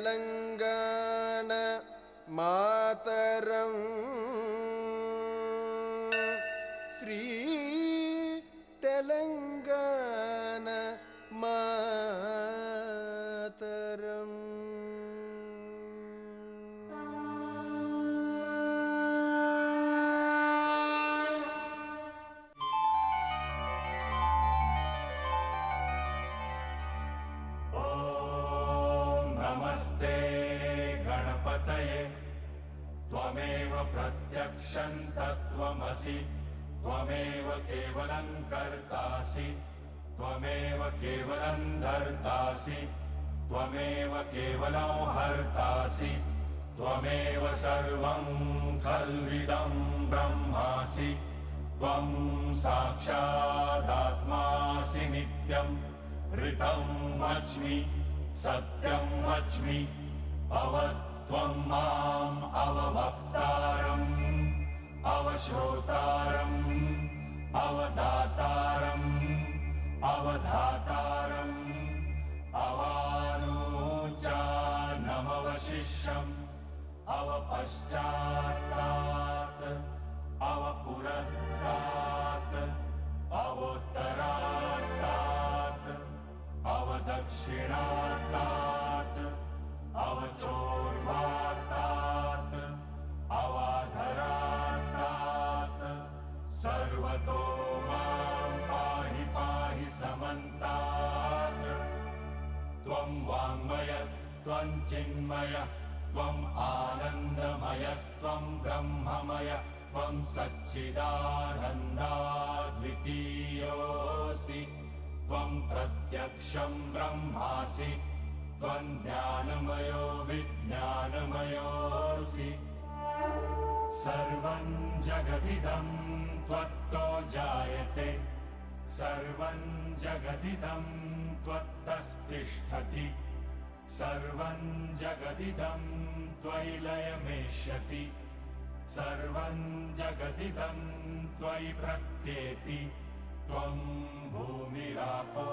Telangana Mataram Sri Telangana Mataram. त्वमेव प्रत्यक्षं तत्त्वमसि त्वमेव केवलं कर्तासि त्वमेव केवलं धर्तासि त्वमेव केवलं हर्तासि त्वमेव सर्वं खल्विदं ब्रह्मासि त्वं साक्षादात्मासि नित्यं ऋतं वच्मि सत्यं वच्मि त्वं माम् अववक्तारम् अवश्रोतारम् अवदातारम् अवधातारम् अवानोचानमवशिष्यम् अवपश्चात्तात् अवपुरस्तात् अवोत्तरात्तात् अवदक्षिणात्तात् अवचोर्वातात् अवाधरातात् सर्वतो मां पाहि पाहि समन्तात् त्वं वाङ्मयस्त्वं चिन्मयः त्वम् आनन्दमयस्त्वं ब्रह्ममय त्वं सच्चिदानन्दाद्वितीयोऽसि त्वं प्रत्यक्षं ब्रह्मासि त्वं ज्ञानमयो विज्ञानमयोऽसि सर्वं जगदिदं त्वत्तो जायते सर्वं जगदिदं त्वत्तस्तिष्ठति सर्वं जगदिदं त्वयि लयमेष्यति सर्वं जगदिदं त्वयि प्रत्येति त्वं भूमिरापो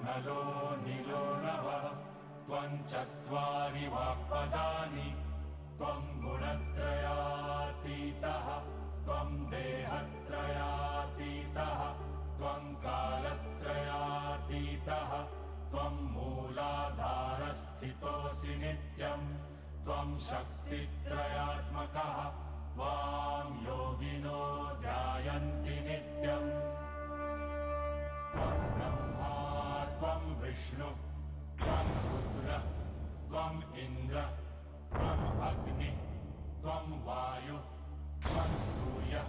नलो निलो नभः त्वं चत्वारि वाक्पदानि त्वं गुणत्रयातीतः त्वं देहत्रयातीतः त्वं कालत्रयातीतः त्वं मूलाधारस्थितोऽसि नित्यं त्वं शक्तित्रयात्मकः त्वां योगिनो ध्यायन्ति नित्यम् त्वं ब्रह्मा त्वं विष्णुः त्वं रुद्रः त्वम् इन्द्रः त्वम् अग्निः त्वं वायुः त्वं सूर्यः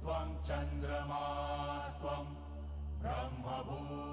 त्वं चन्द्रमास्त्वं ब्रह्मभूर्भुवस्वरो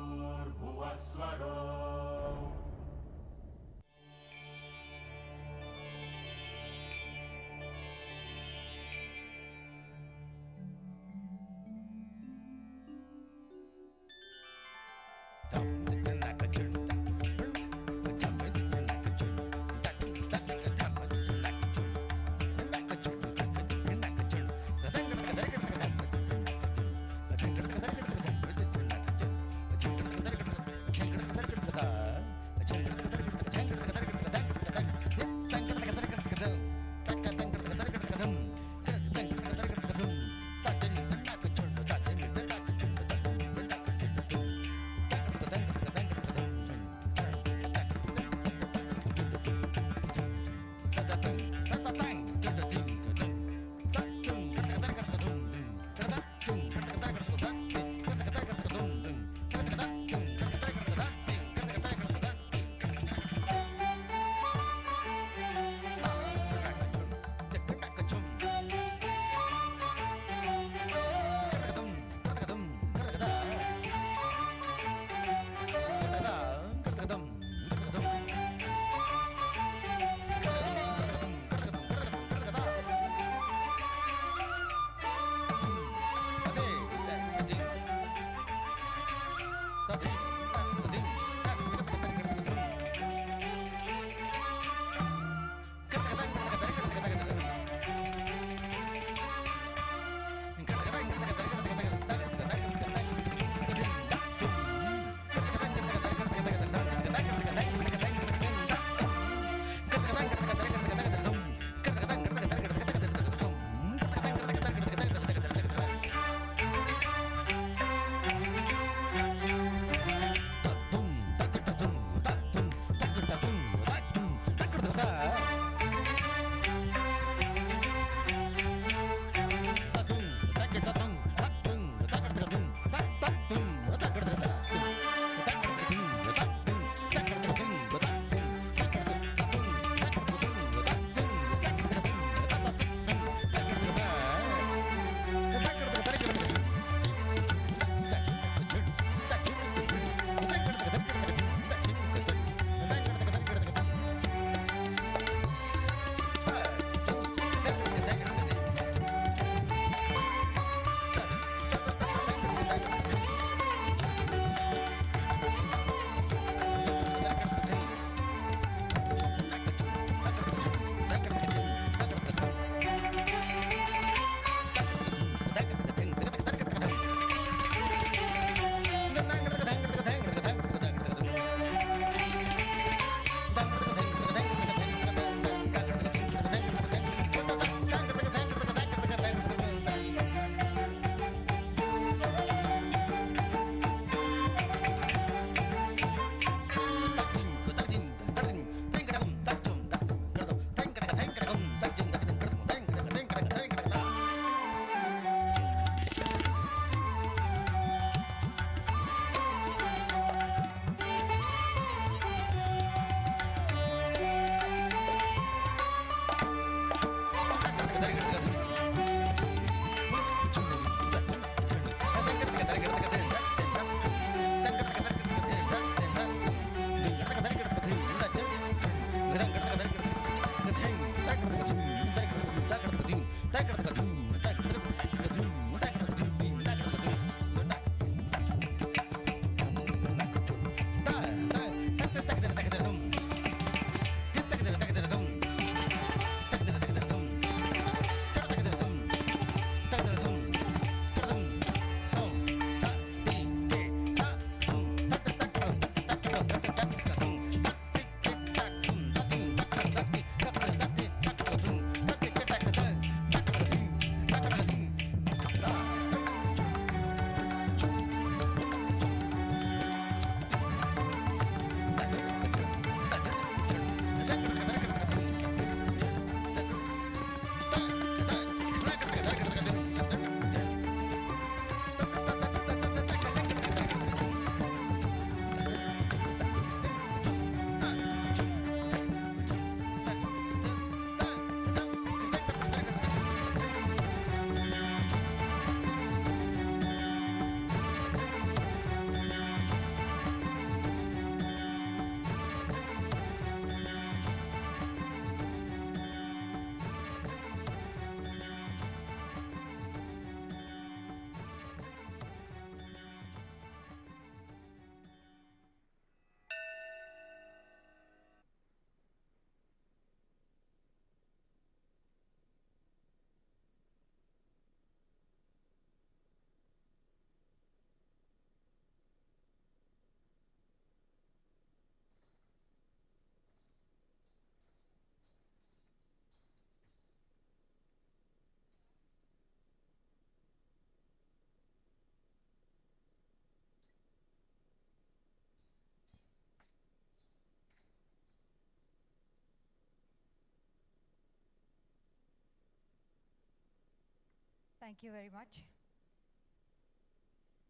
Thank you very much.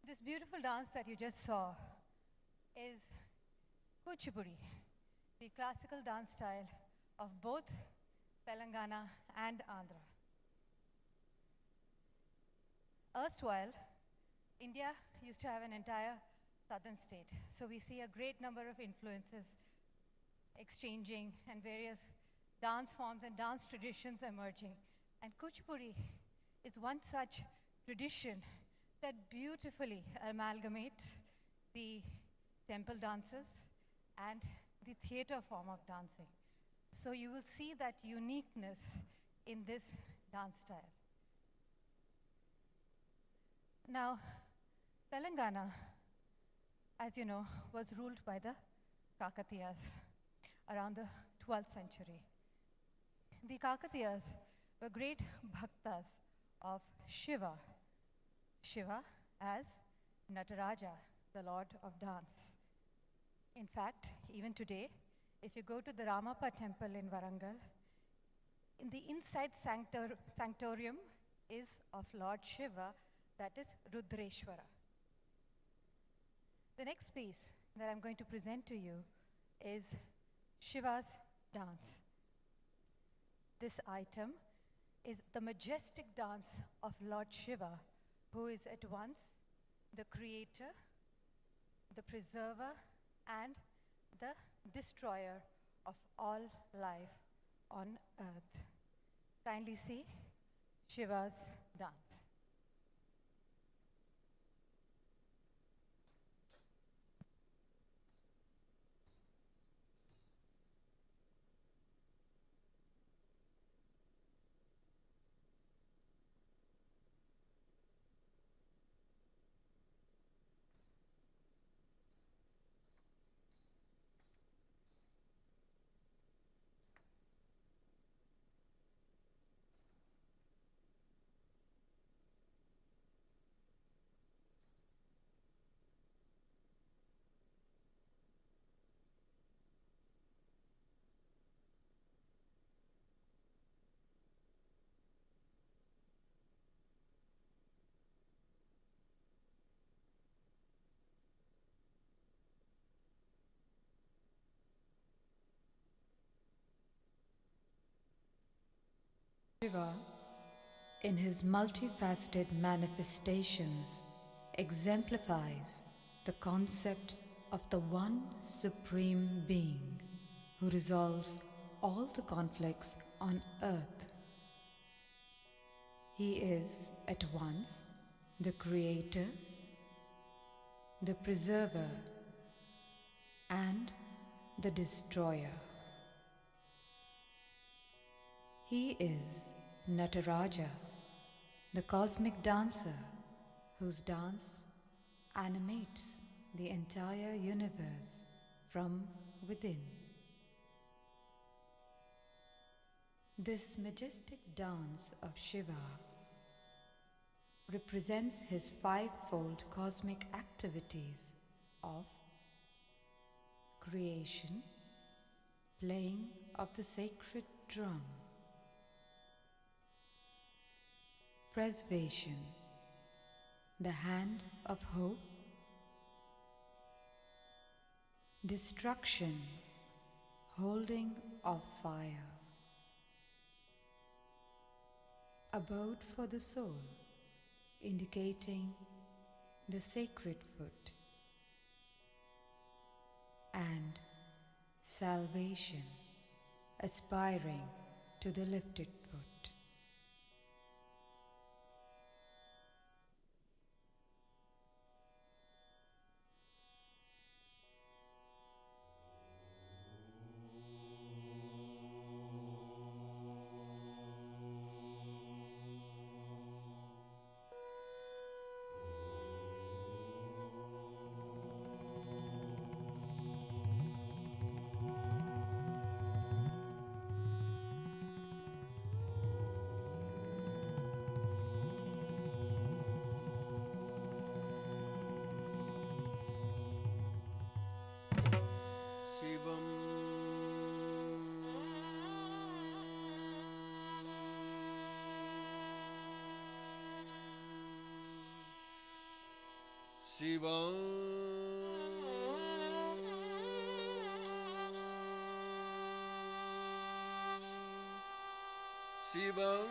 This beautiful dance that you just saw is Kuchipudi, the classical dance style of both Telangana and Andhra. Erstwhile, India used to have an entire southern state, so we see a great number of influences exchanging and various dance forms and dance traditions emerging. And Kuchipudi is one such tradition that beautifully amalgamates the temple dances and the theatre form of dancing. So you will see that uniqueness in this dance style. Now, Telangana, as you know, was ruled by the Kakatiyas around the 12th century. The Kakatiyas were great bhaktas of Shiva, Shiva as Nataraja, the lord of dance. In fact, even today, if you go to the Ramappa temple in Warangal, in the inside sanctorium is of Lord Shiva, that is Rudreshwara. The next piece that I'm going to present to you is Shiva's dance. This item is the majestic dance of Lord Shiva, who is at once the creator, the preserver, and the destroyer of all life on earth. Kindly see Shiva's dance. Shiva, in his multifaceted manifestations, exemplifies the concept of the one Supreme Being who resolves all the conflicts on earth. He is at once the Creator, the Preserver, and the Destroyer. He is Nataraja, the cosmic dancer whose dance animates the entire universe from within. This majestic dance of Shiva represents his fivefold cosmic activities of creation, playing of the sacred drum, preservation, the hand of hope, destruction, holding of fire, abode for the soul, indicating the sacred foot, and salvation, aspiring to the lifted foot. ಶಿವಂ ಶಿವಂ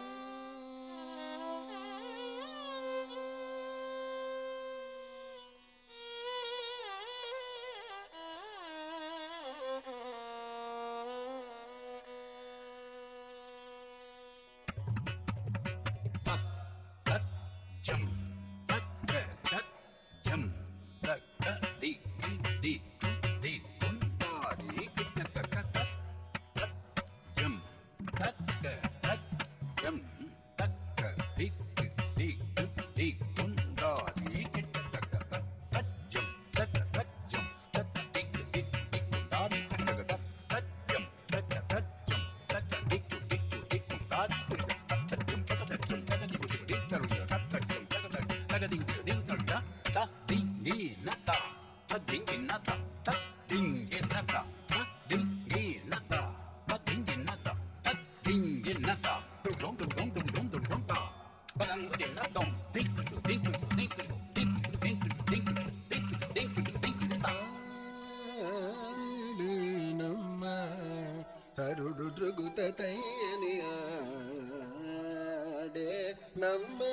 ನಮ್ಮ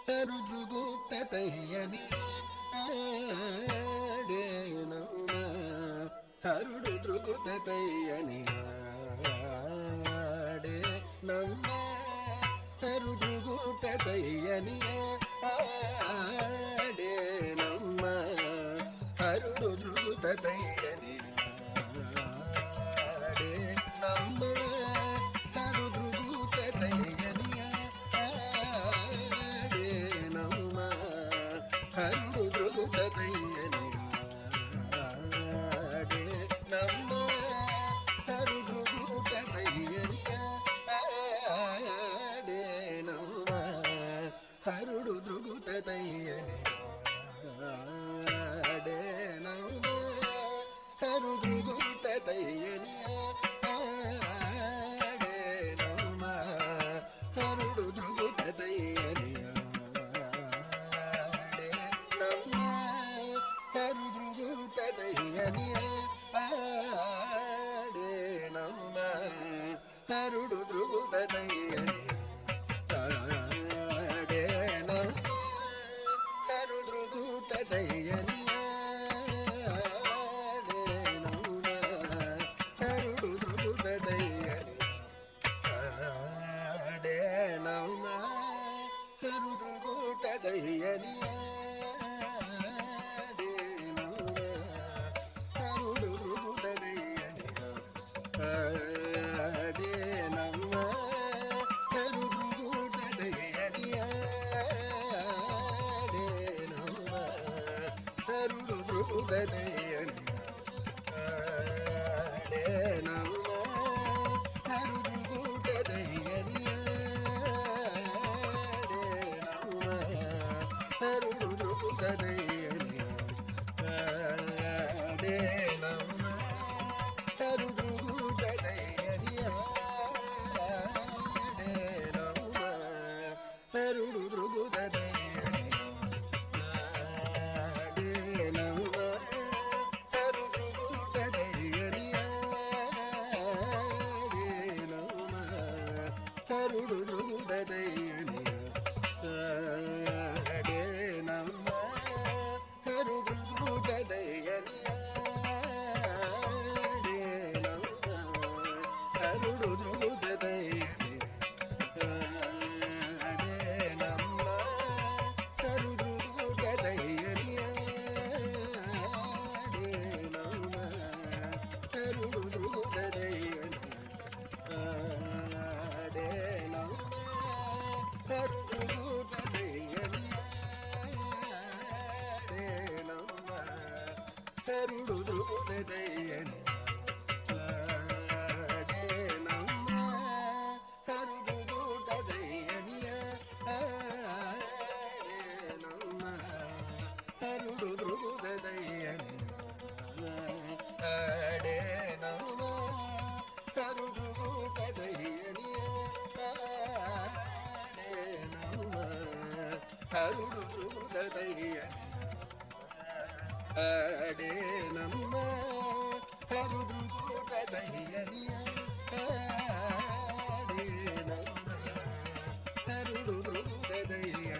ಹರುದುಗುತ್ತತಯ್ಯನಿ ಆಡೆ ನಮ್ಮ ಹರುದುಗುತ್ತತಯ್ಯನಿ ಆಡೆ ನಮ್ಮ ಹರುದುಗುತ್ತತಯ್ಯನಿ ಆಡೆ ನಮ್ಮ ಹರುದುಗುತ್ತತಯ್ಯನಿ ಆಡೆ ನಮ್ಮ ಆಡೆ ನಮ್ಮ ಹರುದುಗೂಟ ದಹಿಯನಿಯ ಆಡೆ ನಮ್ಮ ಹರುದುಗೂಟ ದಹಿಯನಿಯ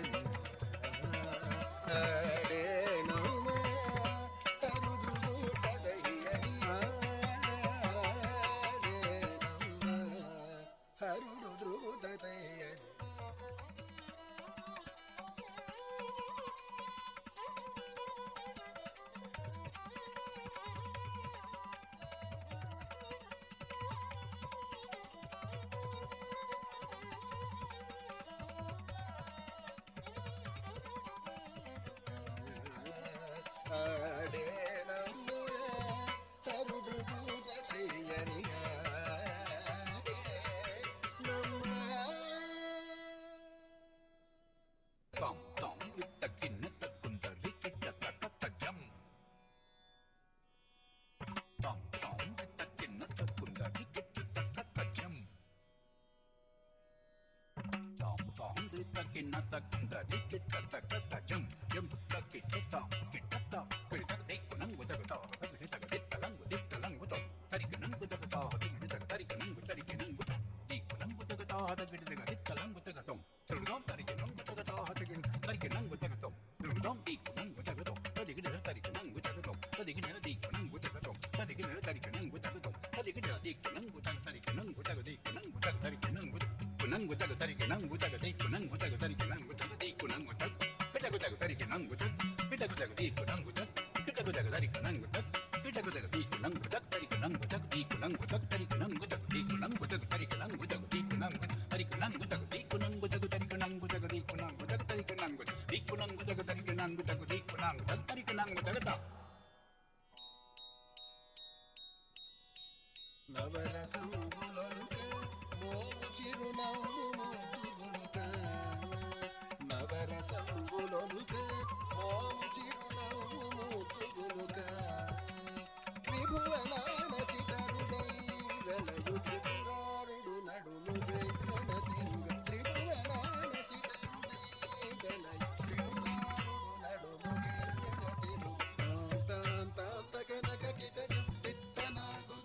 ಆಡೆ ನಮ್ಮ ಹರುದುಗೂಟ ದಹಿಯನಿಯ ಆಡೆ ನಮ್ಮ ಹರುದುಗೂಟ ದಹಿಯನಿಯ ಆಡೆ ನಮ್ಮ ಹರುದುಗೂಟ ದಹಿಯನಿಯ ನಮ್ಮ Tom Tom kita kina takundari kita tajam. Tom Tom kita kina takundari kita tajam. Tom Tom kita kina takundari kita tajam. Jam kita tom kita kita kunang kita kita kita lang kita tari kunang kita tari kunang di kunang kita kita lang kita tom. Terus tari kunang kita tari kunang kita tom. Terus di kunang kita tom. Tadi kita tari kunang kita tom. Tadi kita di kunang kita tom. Tadi kita tari kunang kita tom. Tadi kita di kunang kita tari kunang kita di kunang kita tari kunang kita kunang kita tari kunang kita di kunang kita tari kunang kita di kunang kita kita kita tari kunang kita kita kita di kunang kita kita kita tari kunang kita kita kita di kunang kita tari kunang kita di kunang kita tari kunang kita di kunang kita tari kunang kita di kunang kita tari kunang kita di kunang kita tari kunang kita di kunang kita tari kunang kita di kunang kita tari kunang kita di kunang kita tari kunang kita నవరసంబులొలుక మోము చిరునవ్వు మోతుగులుక నవరసంబులొలుక మోము చిరునవ్వు మోతుగులుక త్రిభువనాన చితరుడై వెలయు త్రిపురారుడు నడుము వెన్నెల తిరుగ త్రిభువనాన చితరుడై వెలయు త్రిపురారుడు నడుము వెన్నెల తిరుగ తాం తాం తగనక కిటక విత్తనాగు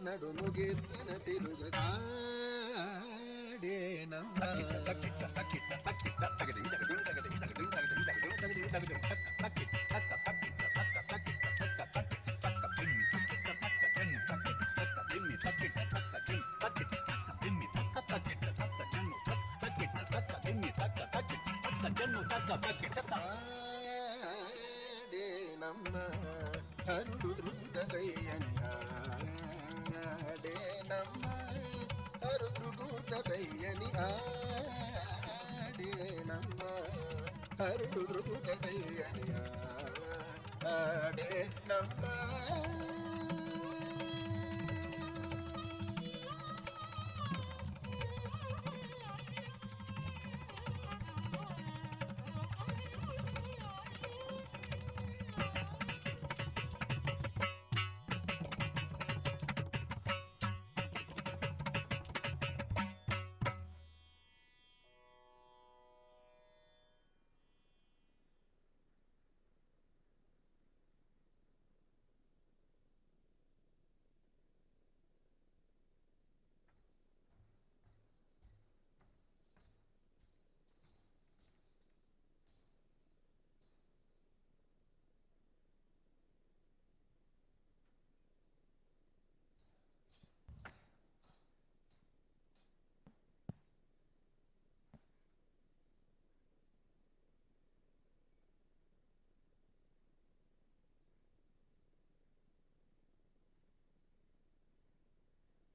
నడుము గిర్తన తిరుగడే నమ్మ ఆడే నమ్మ హరుదృదయన్న ఆడే నమ్మ హరుదృదయని ఆడే నమ్మ హరుదృదయని ఆడే నమ్మ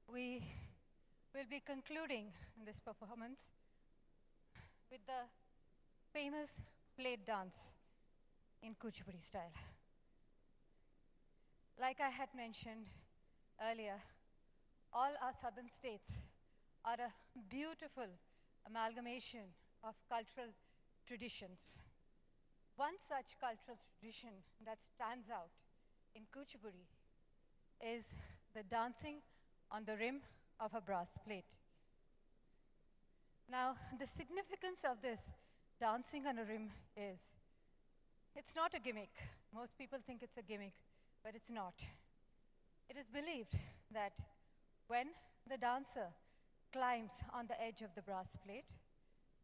We will be concluding this performance with the famous plate dance in Kuchipudi style. Like I had mentioned earlier, all our southern states are a beautiful amalgamation of cultural traditions. One such cultural tradition that stands out in Kuchiburi is the dancing on the rim of a brass plate. Now, the significance of this dancing on a rim is it's not a gimmick. Most people think it's a gimmick, but it's not. It is believed that when the dancer climbs on the edge of the brass plate,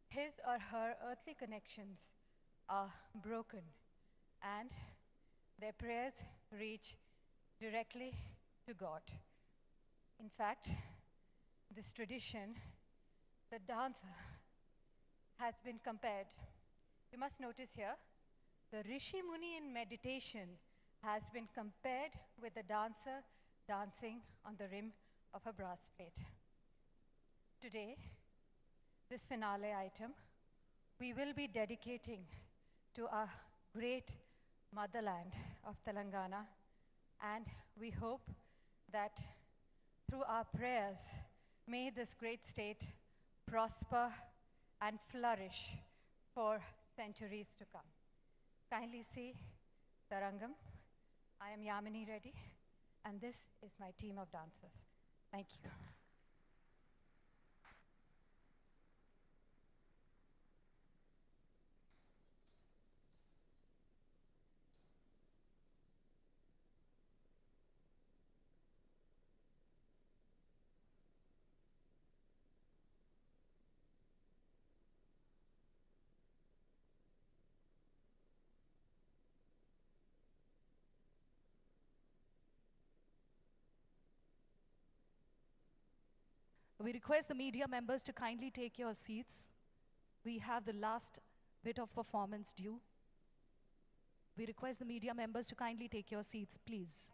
his or her earthly connections are broken and their prayers reach directly to God. In fact, this tradition, the dancer, has been compared. You must notice here, the Rishi Muni in meditation has been compared with the dancer dancing on the rim of a brass plate. Today, this finale item, we will be dedicating to our great motherland of Telangana, and we hope that through our prayers, may this great state prosper and flourish for centuries to come. Kindly see Tarangam. I am Yamini Reddy, and this is my team of dancers. Thank you. We request the media members to kindly take your seats. We have the last bit of performance due. We request the media members to kindly take your seats, please.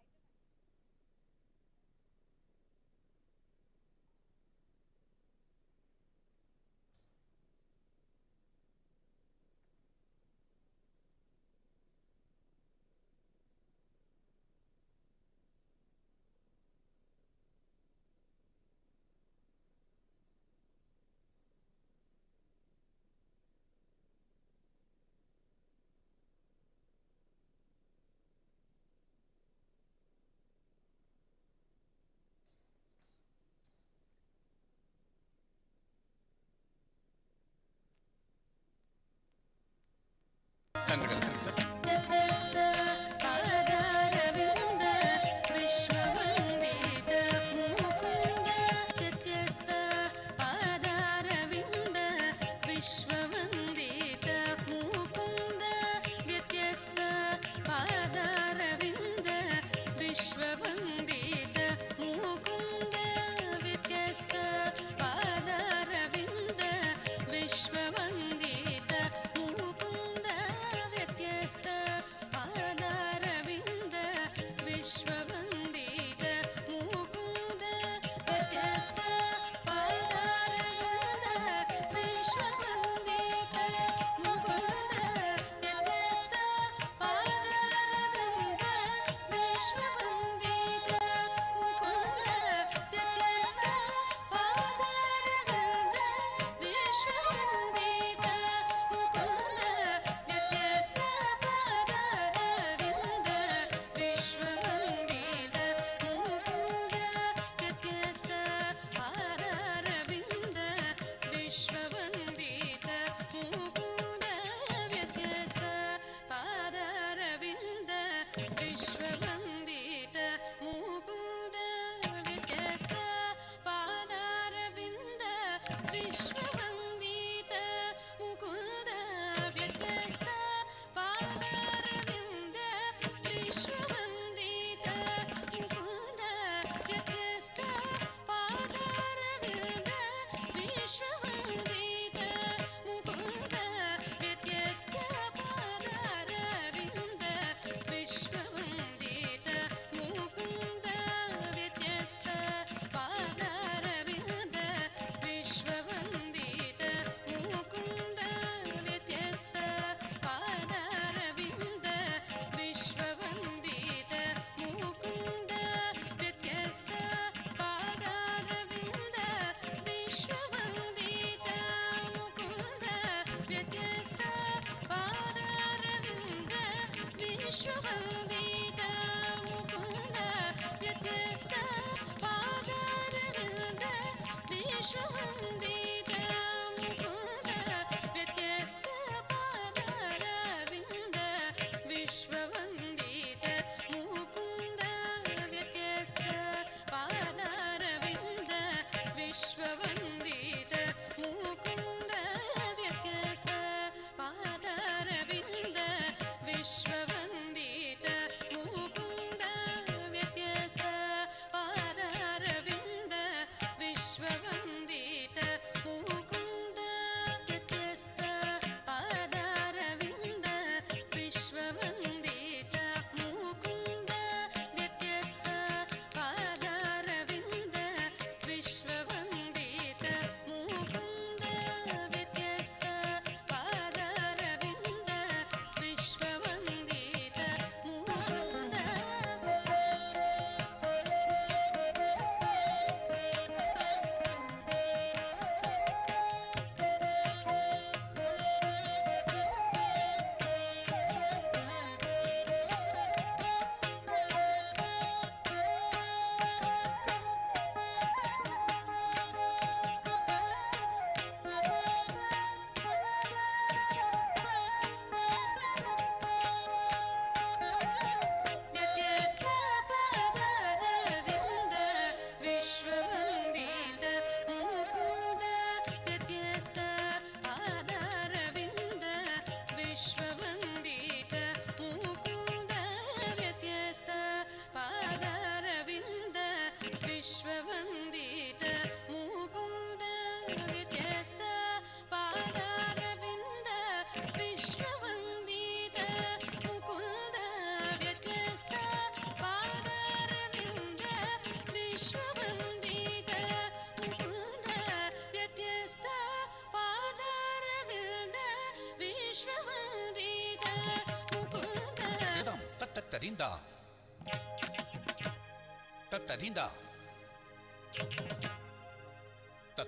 Tadinda.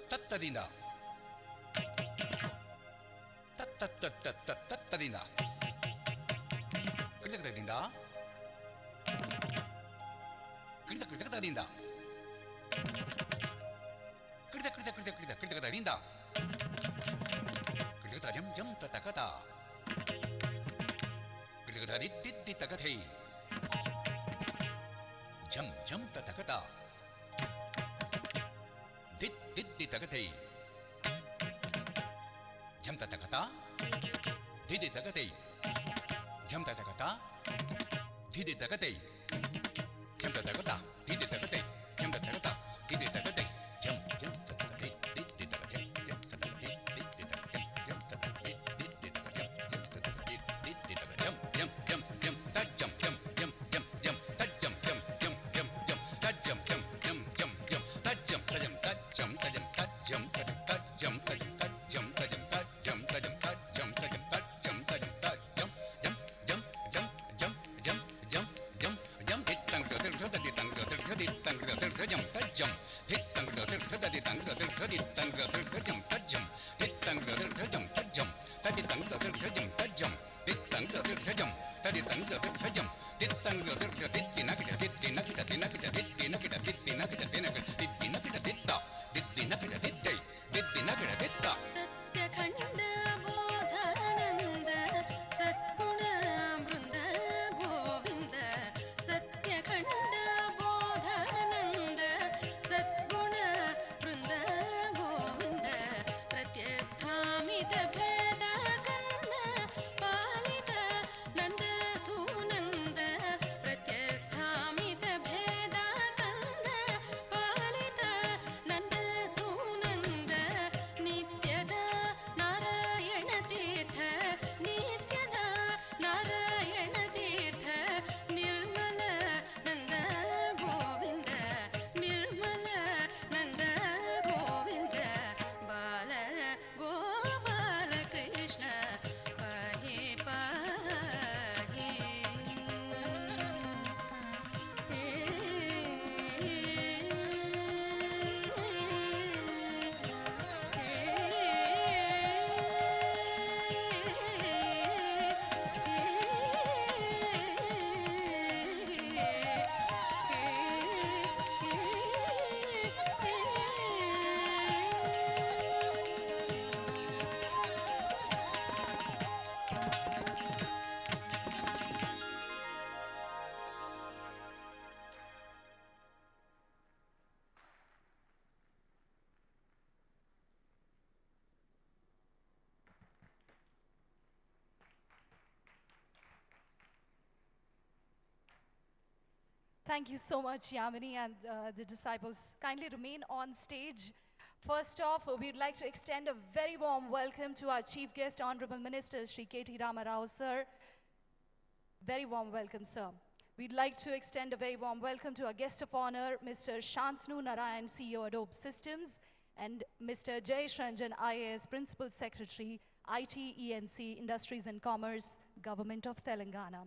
Tatadinda. Tatadinda. Kritadinda. Kritadinda. Kritadinda. Kritadinda. Jam tatakata. Kritadiddi takatei. Jam tatakata. Diddi takatei. Jam tatakata. Diddi takatei. Jam tatakata. Diddi takatei. Jam tatakata. Diddi takatei. Jam tatakata. Diddi takatei. Jam tatakatei. Diddi takatei. Jam tatakatei. Diddi takatei. Jam tatakatei. Diddi takatei. Jam tatakatei. Diddi takatei. Jam tajam. Jam tajam. Tajam. सत्यखंड Bodhanand सद्गुण वृंद गोविंद सत्यखंड बोधानंद सद्गुण वृंद गोविंद प्रत्यस्थामित भेद कंद पालित नंद सुनंद प्रत्यस्थामित भेद कंद पालित नंद सुनंद नित्यद नारायण तीर्थ नित्यद नारायण तीर्थ निर्मल नंद गोविंद निर्मल नंद गोविंद बाल गोपाल कृष्ण पाहि पाहि Thank you so much, Yamini and the disciples. Kindly remain on stage. First off, we'd like to extend a very warm welcome to our Chief Guest, Honorable Minister, Shri KT Rama Rao, sir. Very warm welcome, sir. We'd like to extend a very warm welcome to our guest of honor, Mr. Shantanu Narayan, CEO, Adobe Systems, and Mr. Jayesh Ranjan, IAS, Principal Secretary, IT, ENC, Industries and Commerce, Government of Telangana.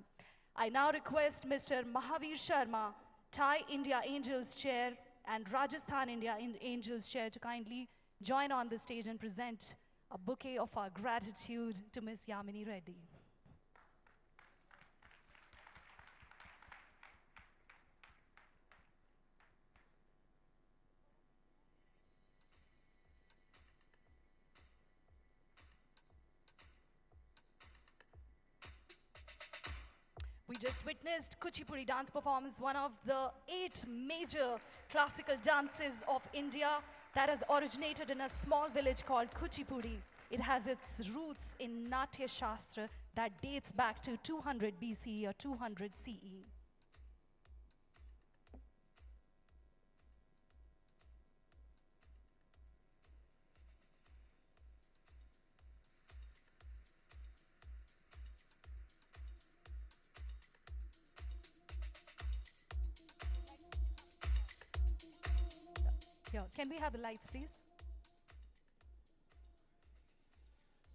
I now request Mr. Mahavir Sharma, Thai India Angels Chair and Rajasthan India Angels Chair to kindly join on the stage and present a bouquet of our gratitude to Ms. Yamini Reddy. We just witnessed Kuchipudi dance performance, one of the 8 major classical dances of India that has originated in a small village called Kuchipudi. It has its roots in Natya Shastra that dates back to 200 BCE or 200 CE. Here, can we have the lights, please?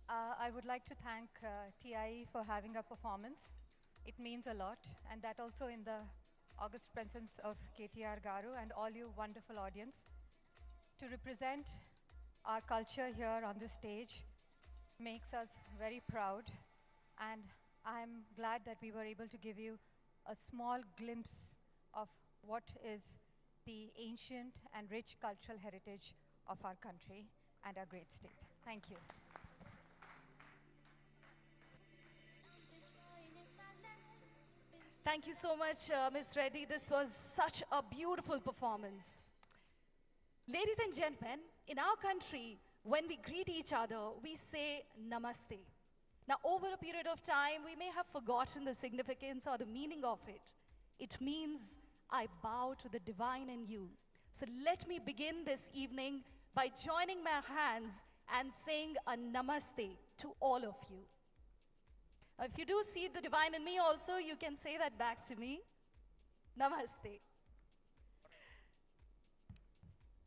I would like to thank TIE for having a performance. It means a lot, and that also in the august presence of KTR Garu and all you wonderful audience. To represent our culture here on this stage makes us very proud, and I'm glad that we were able to give you a small glimpse of what is the ancient and rich cultural heritage of our country and our great state. Thank you. Thank you so much, Ms. Reddy. This was such a beautiful performance. Ladies and gentlemen, in our country, when we greet each other, we say namaste. Now, over a period of time, we may have forgotten the significance or the meaning of it. It means, I bow to the divine in you. So let me begin this evening by joining my hands and saying a namaste to all of you. If you do see the divine in me also, you can say that back to me. Namaste.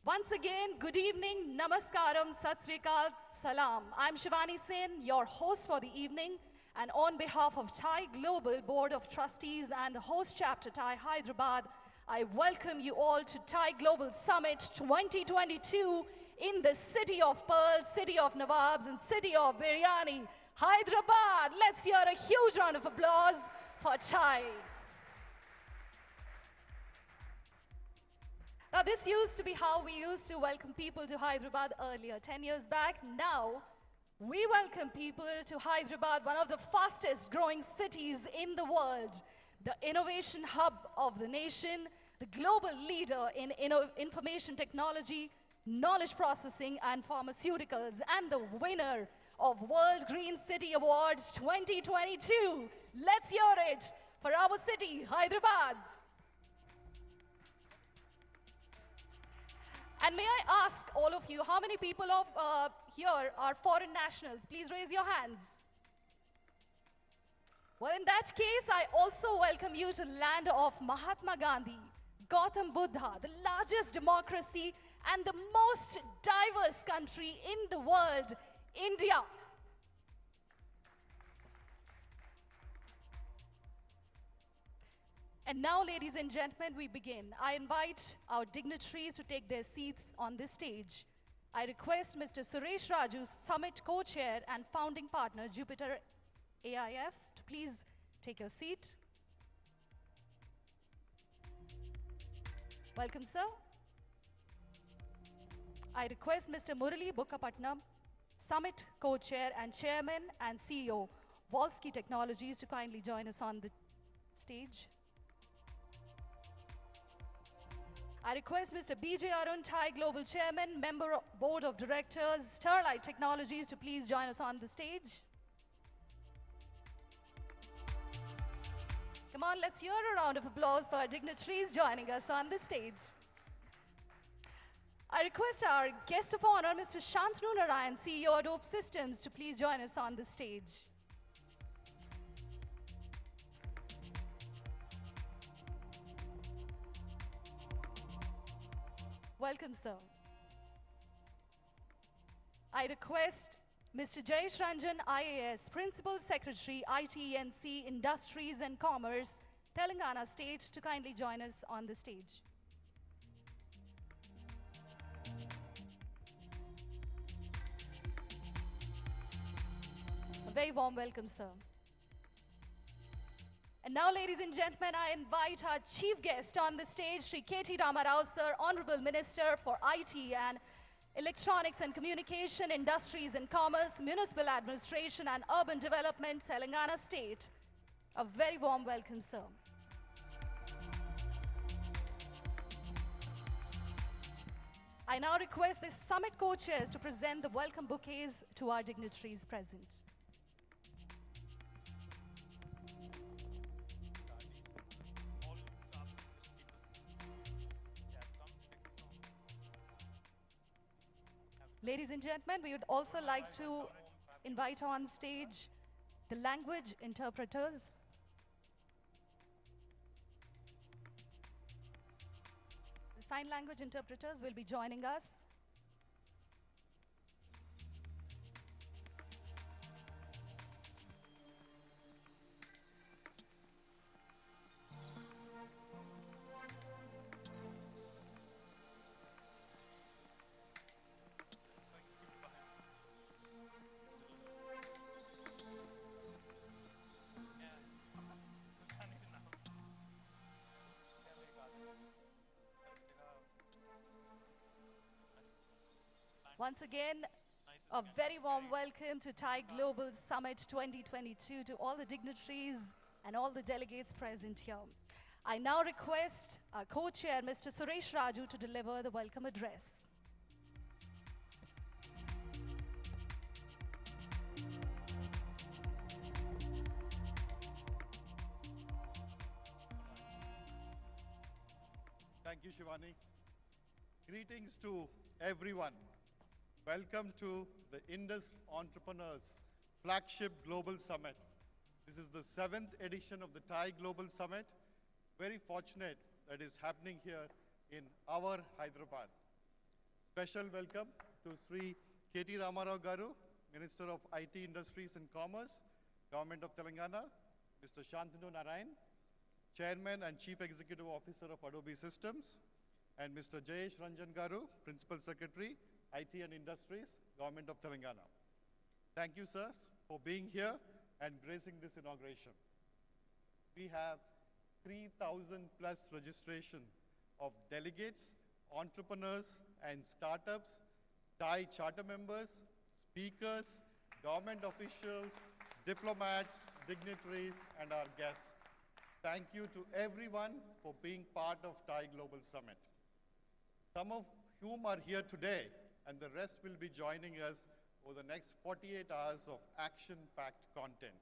Once again, good evening, namaskaram, sat sri akal, salam. I'm Shivani Sen, your host for the evening, and on behalf of Thai Global Board of Trustees and the host chapter Thai Hyderabad, I welcome you all to Thai Global Summit 2022 in the city of pearls, city of Nawabs, and city of biryani, Hyderabad. Let's hear a huge round of applause for Thai. Now, this used to be how we used to welcome people to Hyderabad earlier, 10 years back. Now, we welcome people to Hyderabad, one of the fastest growing cities in the world, the innovation hub of the nation, the global leader in information technology, knowledge processing, and pharmaceuticals, and the winner of World Green City Awards 2022. Let's hear it for our city, Hyderabad. And may I ask all of you, how many people here are foreign nationals? Please raise your hands. Well, in that case, I also welcome you to land of Mahatma Gandhi, Gautam Buddha, the largest democracy and the most diverse country in the world, India. And now, ladies and gentlemen, we begin. I invite our dignitaries to take their seats on this stage. I request Mr. Suresh Raju, Summit Co-Chair and Founding Partner, Jupiter AIF, to please take your seat. Welcome, sir. I request Mr. Murali Bukkapatnam, Summit Co-Chair and Chairman and CEO, Volsky Technologies, to kindly join us on the stage. I request Mr. B.J. Arun, Thai Global Chairman, Member of Board of Directors, Sterlite Technologies, to please join us on the stage. Come on, let's hear a round of applause for our dignitaries joining us on the stage. I request our guest of honor, Mr. Shantanu Narayan, CEO Adobe Systems, to please join us on the stage. Welcome, sir. I request Mr. Jayesh Ranjan, IAS, Principal Secretary, ITNC, Industries and Commerce, Telangana State, to kindly join us on the stage. A very warm welcome, sir. And now, ladies and gentlemen, I invite our chief guest on the stage, Sri K.T. Ramarao, sir, Honorable Minister for IT and Electronics and Communication, Industries and Commerce, Municipal Administration and Urban Development, Telangana State. A very warm welcome, sir. I now request the summit co-chairs to present the welcome bouquets to our dignitaries present. Ladies and gentlemen, we would also like to invite on stage the language interpreters. The sign language interpreters will be joining us. Once again, a very warm welcome to Thai Global Summit 2022 to all the dignitaries and all the delegates present here. I now request our co-chair, Mr. Suresh Raju, to deliver the welcome address. Thank you, Shivani. Greetings to everyone. Welcome to the Indus Entrepreneurs Flagship Global Summit. This is the 7th edition of the Thai Global Summit. Very fortunate that it's happening here in our Hyderabad. Special welcome to Sri KT Ramarao Garu, Minister of IT Industries and Commerce, Government of Telangana, Mr. Shantanu Narayan, Chairman and Chief Executive Officer of Adobe Systems, and Mr. Jayesh Ranjan Garu, Principal Secretary, IT and Industries, Government of Telangana. Thank you, sirs, for being here and gracing this inauguration. We have 3,000 plus registration of delegates, entrepreneurs and startups, Thai charter members, speakers, government officials, diplomats, dignitaries, and our guests. Thank you to everyone for being part of Thai Global Summit. Some of whom are here today, and the rest will be joining us over the next 48 hours of action-packed content.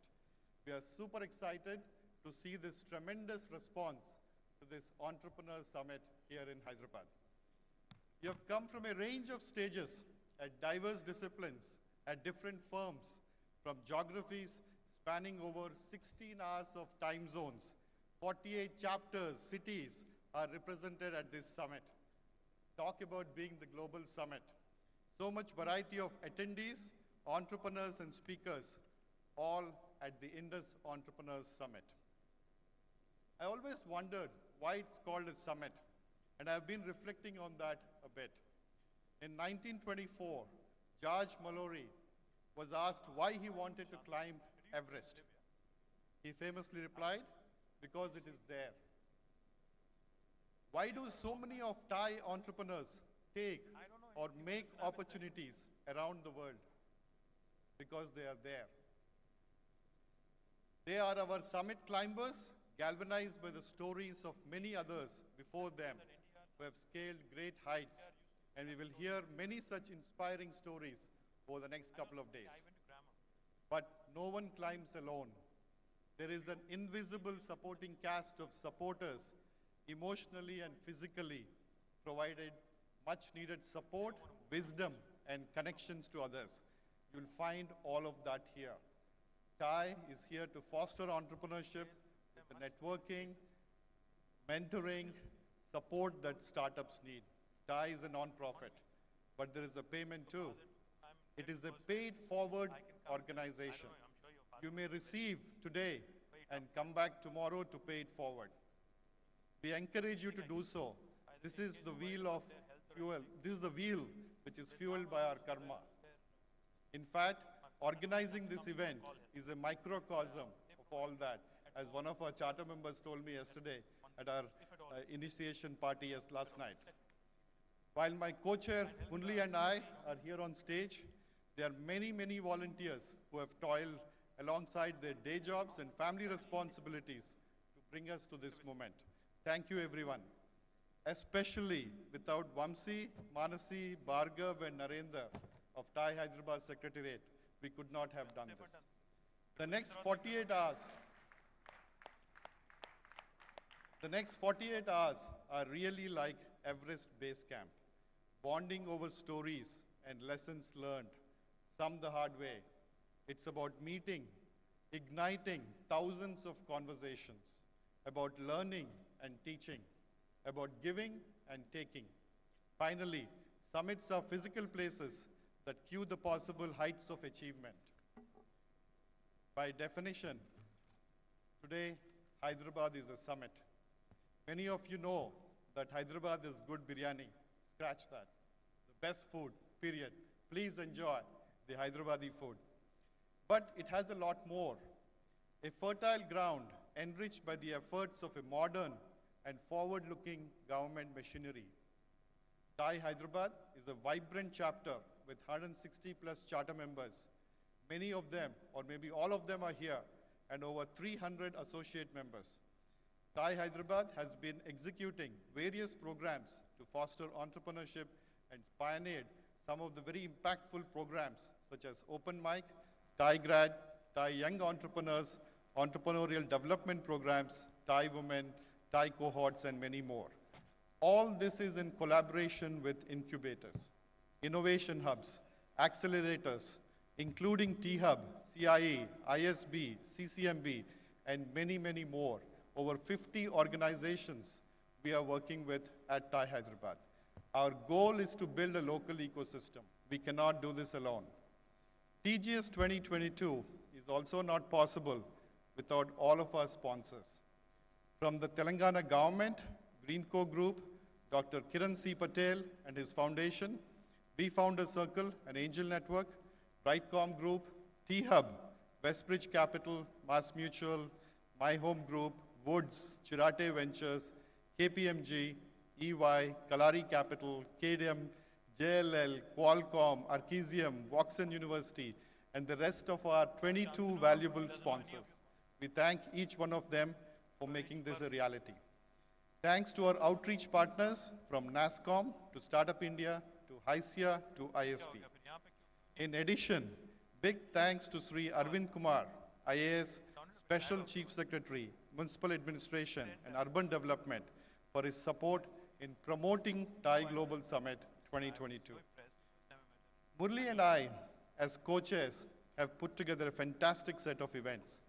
We are super excited to see this tremendous response to this Entrepreneur Summit here in Hyderabad. You have come from a range of stages at diverse disciplines, at different firms, from geographies spanning over 16 hours of time zones. 48 chapters, cities are represented at this summit. Talk about being the global summit. So much variety of attendees, entrepreneurs and speakers, all at the Indus Entrepreneurs Summit. I always wondered why it's called a summit, and I've been reflecting on that a bit. In 1924, George Mallory was asked why he wanted to climb Everest. He famously replied, because it is there. Why do so many of Thai entrepreneurs take or make opportunities around the world? Because they are there. They are our summit climbers, galvanized by the stories of many others before them who have scaled great heights. And we will hear many such inspiring stories over the next couple of days. But no one climbs alone. There is an invisible supporting cast of supporters, emotionally and physically, provided much needed support, wisdom, and connections to others. You'll find all of that here. Thai is here to foster entrepreneurship, with the networking, mentoring, support that startups need. Thai is a non-profit, but there is a payment too. It is a paid-forward organization. You may receive today and come back tomorrow to pay it forward. We encourage you to do so. This is the wheel of fuel. This is the wheel which is fueled by our karma. In fact, organizing this event is a microcosm of all that, as one of our charter members told me yesterday at our initiation party last night. While my co-chair Hunli and I are here on stage, there are many, many volunteers who have toiled alongside their day jobs and family responsibilities to bring us to this moment. Thank you, everyone. Especially without Vamsi, Manasi, Bhargav and Narendra of Thai Hyderabad Secretariat, we could not have done this. The next 48 hours are really like Everest Base Camp, bonding over stories and lessons learned, some the hard way. It's about meeting, igniting thousands of conversations, about learning and teaching, about giving and taking. Finally, summits are physical places that cue the possible heights of achievement. By definition, today, Hyderabad is a summit. Many of you know that Hyderabad is good biryani. Scratch that. The best food, period. Please enjoy the Hyderabadi food. But it has a lot more. A fertile ground enriched by the efforts of a modern and forward-looking government machinery. Thai Hyderabad is a vibrant chapter with 160 plus charter members. Many of them, or maybe all of them, are here, and over 300 associate members. TIE Hyderabad has been executing various programs to foster entrepreneurship and pioneered some of the very impactful programs such as Open Mic, TIE Grad, TIE Young Entrepreneurs, Entrepreneurial Development Programs, TIE Women, TIE Cohorts, and many more. All this is in collaboration with incubators, innovation hubs, accelerators, including T-Hub, CIA, ISB, CCMB, and many, many more. Over 50 organizations we are working with at TIE Hyderabad. Our goal is to build a local ecosystem. We cannot do this alone. TGS 2022 is also not possible without all of our sponsors. From the Telangana government, Greenco Group, Dr. Kiran C. Patel and his foundation, B Founder Circle, an angel network, Brightcom Group, T-Hub, Westbridge Capital, Mass Mutual, My Home Group, Woods, Chirate Ventures, KPMG, EY, Kalari Capital, KDM, JLL, Qualcomm, Archesium, Voxen University, and the rest of our 22 valuable sponsors. We thank each one of them for making this a reality. Thanks to our outreach partners from NASSCOM to Startup India to HICC to ISB. In addition, big thanks to Sri Arvind Kumar, IAS, Special Chief Secretary, Municipal Administration and Urban Development for his support in promoting TIE Global Summit 2022. Murli and I, as co-chairs, have put together a fantastic set of events.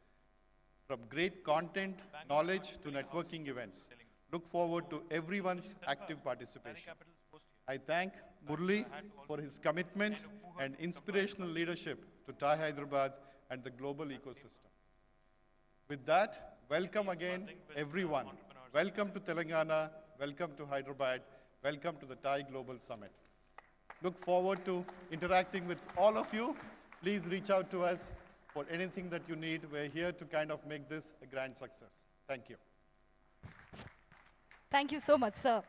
From great content, knowledge to networking events. Look forward to everyone's active participation. I thank Murli for his commitment and inspirational leadership to TIE Hyderabad and the global ecosystem. With that, welcome again, everyone. Welcome to Telangana, welcome to Hyderabad, welcome to the TIE Global Summit. Look forward to interacting with all of you. Please reach out to us for anything that you need. We're here to kind of make this a grand success. Thank you. Thank you so much, sir.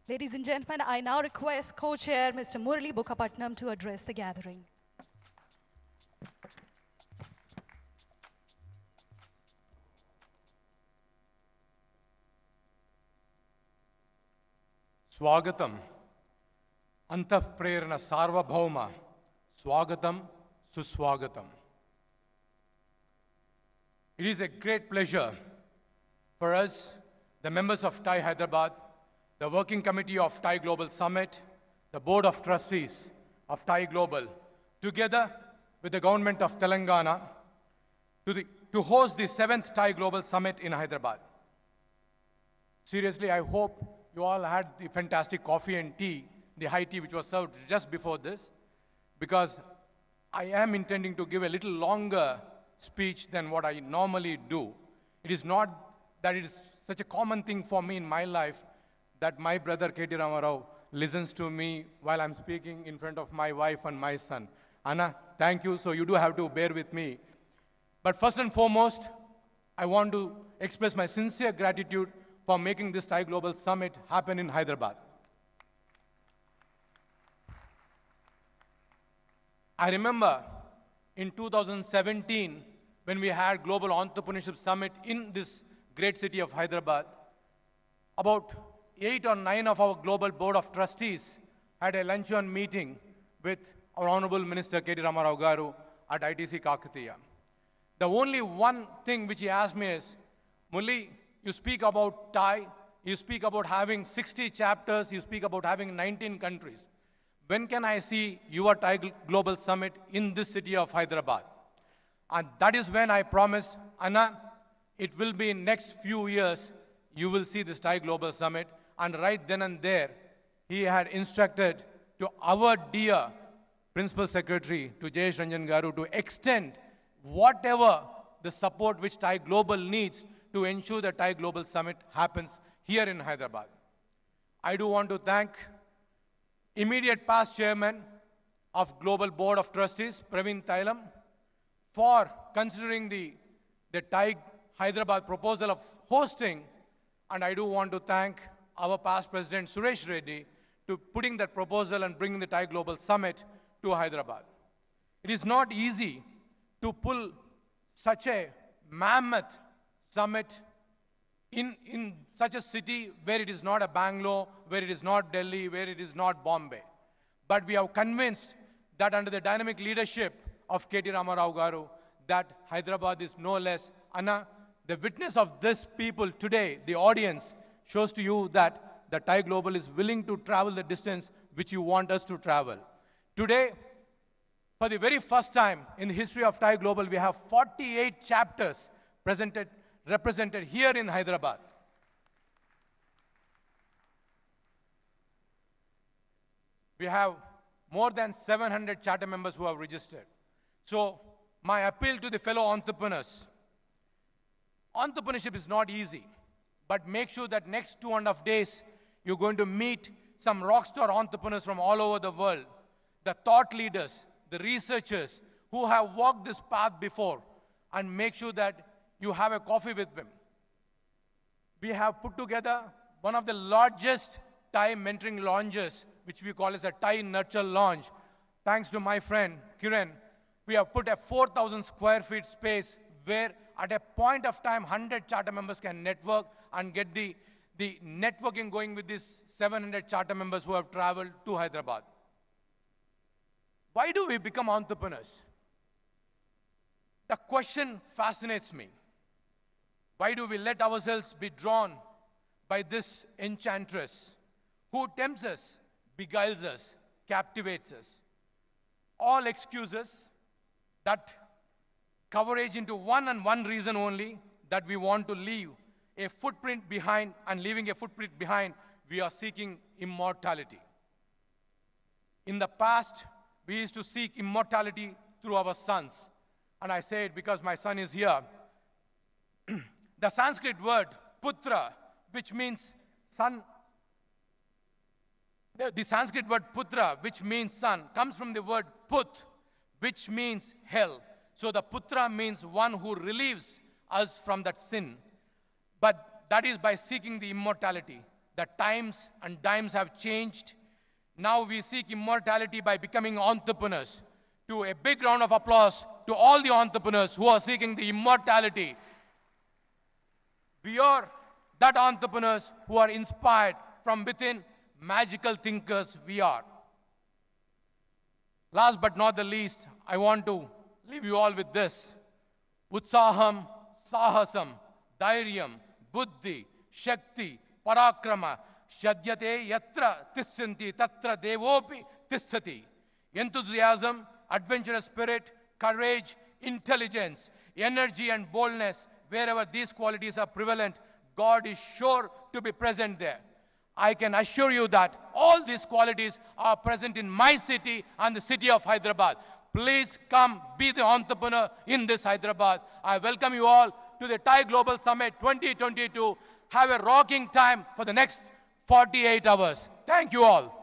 Ladies and gentlemen, I now request co-chair Mr. Murali Bukkapatnam to address the gathering. Swagatam, Antఃprerana Sarvabhauma, Swagatam, Suswagatam. It is a great pleasure for us, the members of TIE Hyderabad, the Working Committee of TIE Global Summit, the Board of Trustees of TIE Global, together with the Government of Telangana, to host the 7th TIE Global Summit in Hyderabad. Seriously, I hope you all had the fantastic coffee and tea, the high tea which was served just before this, because I am intending to give a little longer speech than what I normally do. It is not that it is such a common thing for me in my life that my brother KT Ramarao listens to me while I'm speaking in front of my wife and my son. Anna, thank you, so you do have to bear with me. But first and foremost, I want to express my sincere gratitude for making this TIE Global Summit happen in Hyderabad. I remember in 2017, when we had Global Entrepreneurship Summit in this great city of Hyderabad, about 8 or 9 of our Global Board of Trustees had a luncheon meeting with our Honorable Minister KT Ramarao Garu at ITC Kakatiya. The only one thing which he asked me is, Murli, you speak about TIE, you speak about having 60 chapters, you speak about having 19 countries. When can I see your TIE Global Summit in this city of Hyderabad? And that is when I promised, Anna, it will be in next few years, you will see this TIE Global Summit. And right then and there, he had instructed to our dear Principal Secretary, to Jayesh Ranjan Garu, to extend whatever the support which TIE Global needs to ensure the TIE Global Summit happens here in Hyderabad. I do want to thank immediate past chairman of Global Board of Trustees, Praveen Thailam, for considering the TIE Hyderabad proposal of hosting. And I do want to thank our past President Suresh Reddy to putting that proposal and bringing the Thai Global Summit to Hyderabad. It is not easy to pull such a mammoth summit in such a city where it is not a Bangalore, where it is not Delhi, where it is not Bombay. But we are convinced that under the dynamic leadership of KT Ramarao Garu, that Hyderabad is no less. Anna, the witness of this people today, the audience, shows to you that the Thai Global is willing to travel the distance which you want us to travel. Today, for the very first time in the history of Thai Global, we have 48 chapters represented here in Hyderabad. We have more than 700 charter members who have registered. So, my appeal to the fellow entrepreneurs, entrepreneurship is not easy, but make sure that next 2.5 days, you're going to meet some rockstar entrepreneurs from all over the world, the thought leaders, the researchers who have walked this path before, and make sure that you have a coffee with them. We have put together one of the largest Thai mentoring lounges, which we call as a Thai Nurture Lounge. Thanks to my friend Kiran, we have put a 4,000 square feet space where at a point of time 100 charter members can network and get the networking going with these 700 charter members who have traveled to Hyderabad. Why do we become entrepreneurs? The question fascinates me. Why do we let ourselves be drawn by this enchantress who tempts us, beguiles us, captivates us? All excuses that coverage into one and one reason only, that we want to leave a footprint behind, and leaving a footprint behind, we are seeking immortality. In the past, we used to seek immortality through our sons. And I say it because my son is here. The Sanskrit word putra, which means son, the Sanskrit word putra, which means son, comes from the word put, which means hell. So the putra means one who relieves us from that sin. But that is by seeking the immortality. The times and dimes have changed. Now we seek immortality by becoming entrepreneurs. To a big round of applause to all the entrepreneurs who are seeking the immortality. We are that entrepreneurs who are inspired from within, magical thinkers we are. Last but not the least, I want to leave you all with this. Utsaham, sahasam, dhairyam, buddhi, shakti, parakrama, shadyate yatra tisyanti tatra devopi tisthati. Enthusiasm, adventurous spirit, courage, intelligence, energy and boldness, wherever these qualities are prevalent, God is sure to be present there. I can assure you that all these qualities are present in my city and the city of Hyderabad. Please come be the entrepreneur in this Hyderabad. I welcome you all to the Thai Global Summit 2022. Have a rocking time for the next 48 hours. Thank you all.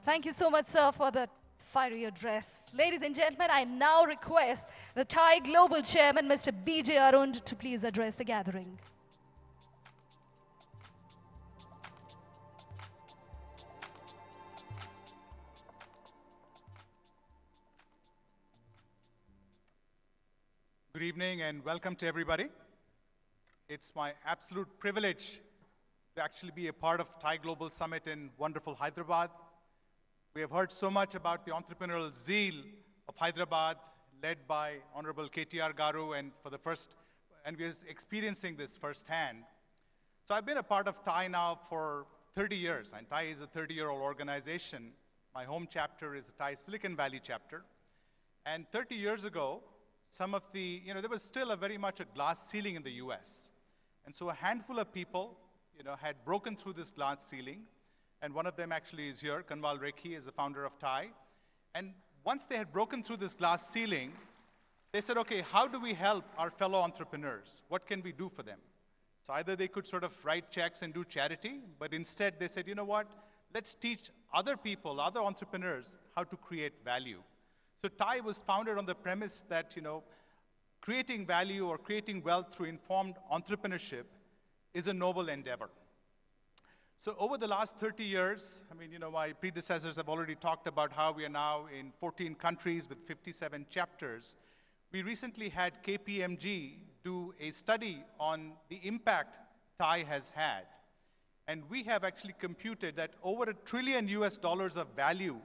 Thank you so much, sir, for the fiery address. Ladies and gentlemen, I now request the Thai Global Chairman, Mr. B.J. Arun, to please address the gathering. Good evening and welcome to everybody. It's my absolute privilege to actually be a part of Thai Global Summit in wonderful Hyderabad. We have heard so much about the entrepreneurial zeal of Hyderabad, led by Honorable KTR Garu, and we are experiencing this firsthand. So I've been a part of Thai now for 30 years, and Thai is a 30-year-old organization. My home chapter is the Thai Silicon Valley chapter. And 30 years ago, there was still very much a glass ceiling in the US. And so a handful of people, had broken through this glass ceiling. And one of them actually is here. Kanwal Rekhi is the founder of Thai. And once they had broken through this glass ceiling, they said, okay, how do we help our fellow entrepreneurs? What can we do for them? So either they could sort of write checks and do charity, but instead they said, you know what? Let's teach other people, other entrepreneurs, how to create value. So Thai was founded on the premise that, creating value or creating wealth through informed entrepreneurship is a noble endeavor. So over the last 30 years, my predecessors have already talked about how we are now in 14 countries with 57 chapters. We recently had KPMG do a study on the impact Thai has had. And we have actually computed that over $1 trillion of value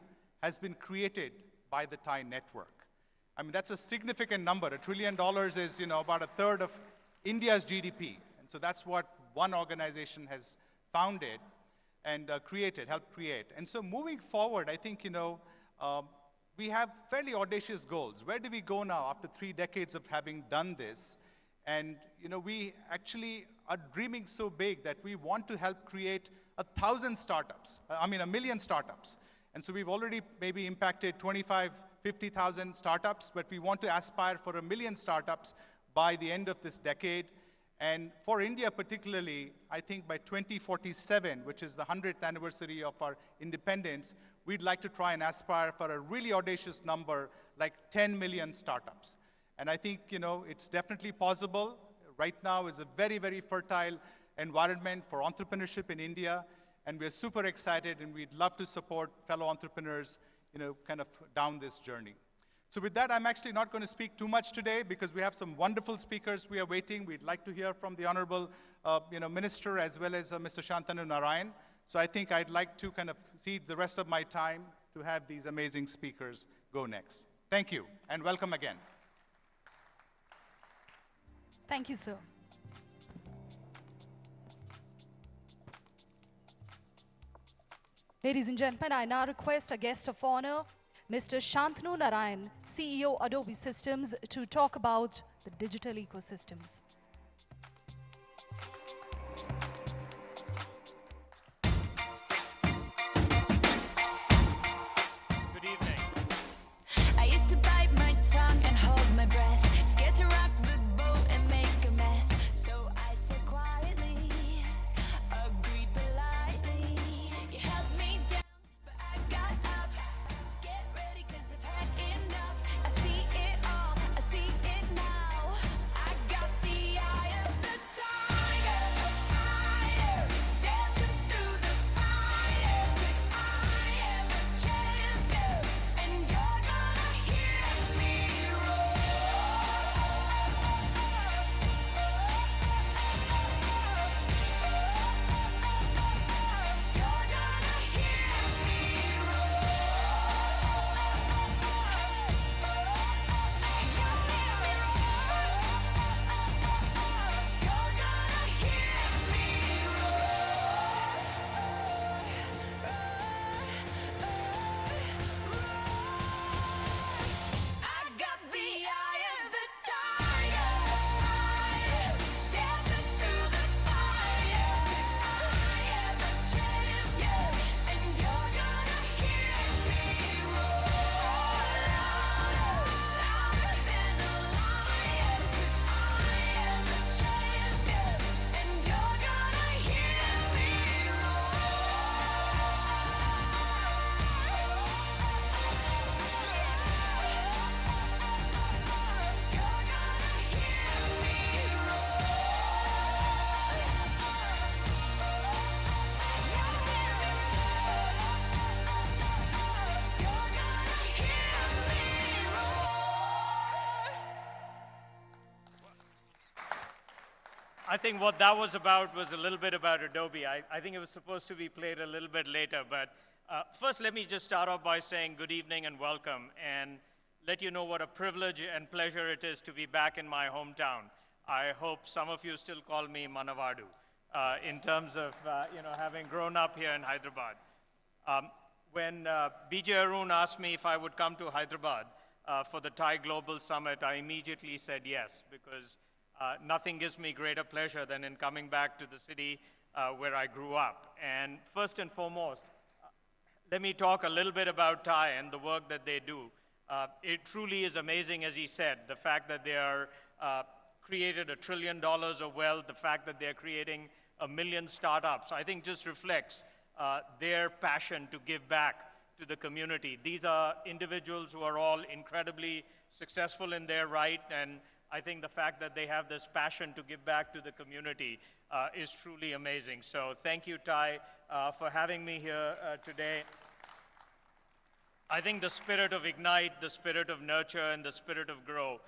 has been created by the Thai network. That's a significant number. $1 trillion is, about a third of India's GDP. And so that's what one organization has founded and helped create. And so moving forward, I think, we have fairly audacious goals. Where do we go now after 3 decades of having done this? And, we actually are dreaming so big that we want to help create 1,000 startups, 1 million startups. And so we've already maybe impacted 25, 50,000 startups, but we want to aspire for 1 million startups by the end of this decade. And for India particularly, I think by 2047, which is the 100th anniversary of our independence, we'd like to try and aspire for a really audacious number, like 10 million startups. And I think, it's definitely possible. Right now is a very, very fertile environment for entrepreneurship in India. And we're super excited, and we'd love to support fellow entrepreneurs, kind of down this journey. So with that, I'm actually not going to speak too much today because we have some wonderful speakers we are waiting. We'd like to hear from the Honorable, Minister as well as Mr. Shantanu Narayan. So I think I'd like to kind of cede the rest of my time to have these amazing speakers go next. Thank you, and welcome again. Thank you, sir. Ladies and gentlemen, I now request a guest of honor, Mr. Shantanu Narayan, CEO Adobe Systems, to talk about the digital ecosystems. Good evening. I used to bite my tongue and hold my breath, scared to rock the boat and make a mess. So I said quietly, agreed politely. You held me down, but I got up. Get ready, 'cause I've had enough. I see it all, I see it now. I got the eye of the tiger, a fire, dancing through the fire. 'Cause I am a champion, and you're gonna hear me I got the eye of the tiger, fire, dancing through the fire. 'Cause I am a champion, and you're gonna hear me roar louder, louder than a lion. 'Cause I am a champion, and you're gonna hear me I think what that was about was a little bit about Adobe. I think it was supposed to be played a little bit later, but first let me just start off by saying good evening and welcome, and let you know what a privilege and pleasure it is to be back in my hometown. I hope some of you still call me Manavadu, in terms of having grown up here in Hyderabad. When BJ Arun asked me if I would come to Hyderabad for the Thai Global Summit, I immediately said yes, because nothing gives me greater pleasure than in coming back to the city where I grew up. And first and foremost, let me talk a little bit about Thai and the work that they do. It truly is amazing, as he said, the fact that they are created $1 trillion of wealth, the fact that they're creating 1 million startups, I think just reflects their passion to give back to the community. These are individuals who are all incredibly successful in their right, and I think the fact that they have this passion to give back to the community is truly amazing. So thank you, Ty, for having me here today. I think the spirit of Ignite, the spirit of nurture, and the spirit of grow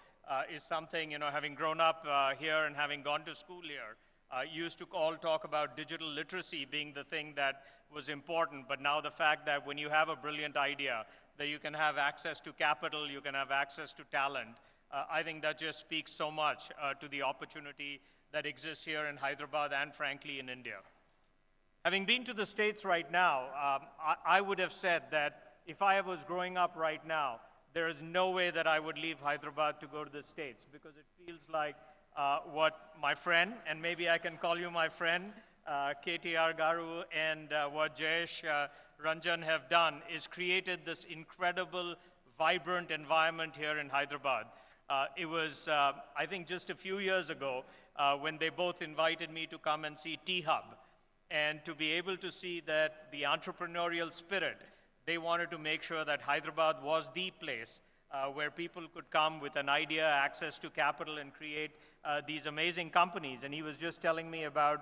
is something, having grown up here and having gone to school here, used to all talk about digital literacy being the thing that was important, but now the fact that when you have a brilliant idea, that you can have access to capital, you can have access to talent, I think that just speaks so much to the opportunity that exists here in Hyderabad and frankly in India. Having been to the States right now, I would have said that if I was growing up right now, there is no way that I would leave Hyderabad to go to the States, because it feels like what my friend, and maybe I can call you my friend, KTR Garu, and what Jayesh Ranjan have done is created this incredible, vibrant environment here in Hyderabad. It was, I think, just a few years ago when they both invited me to come and see T-Hub, and to be able to see that the entrepreneurial spirit, they wanted to make sure that Hyderabad was the place where people could come with an idea, access to capital, and create these amazing companies. And he was just telling me about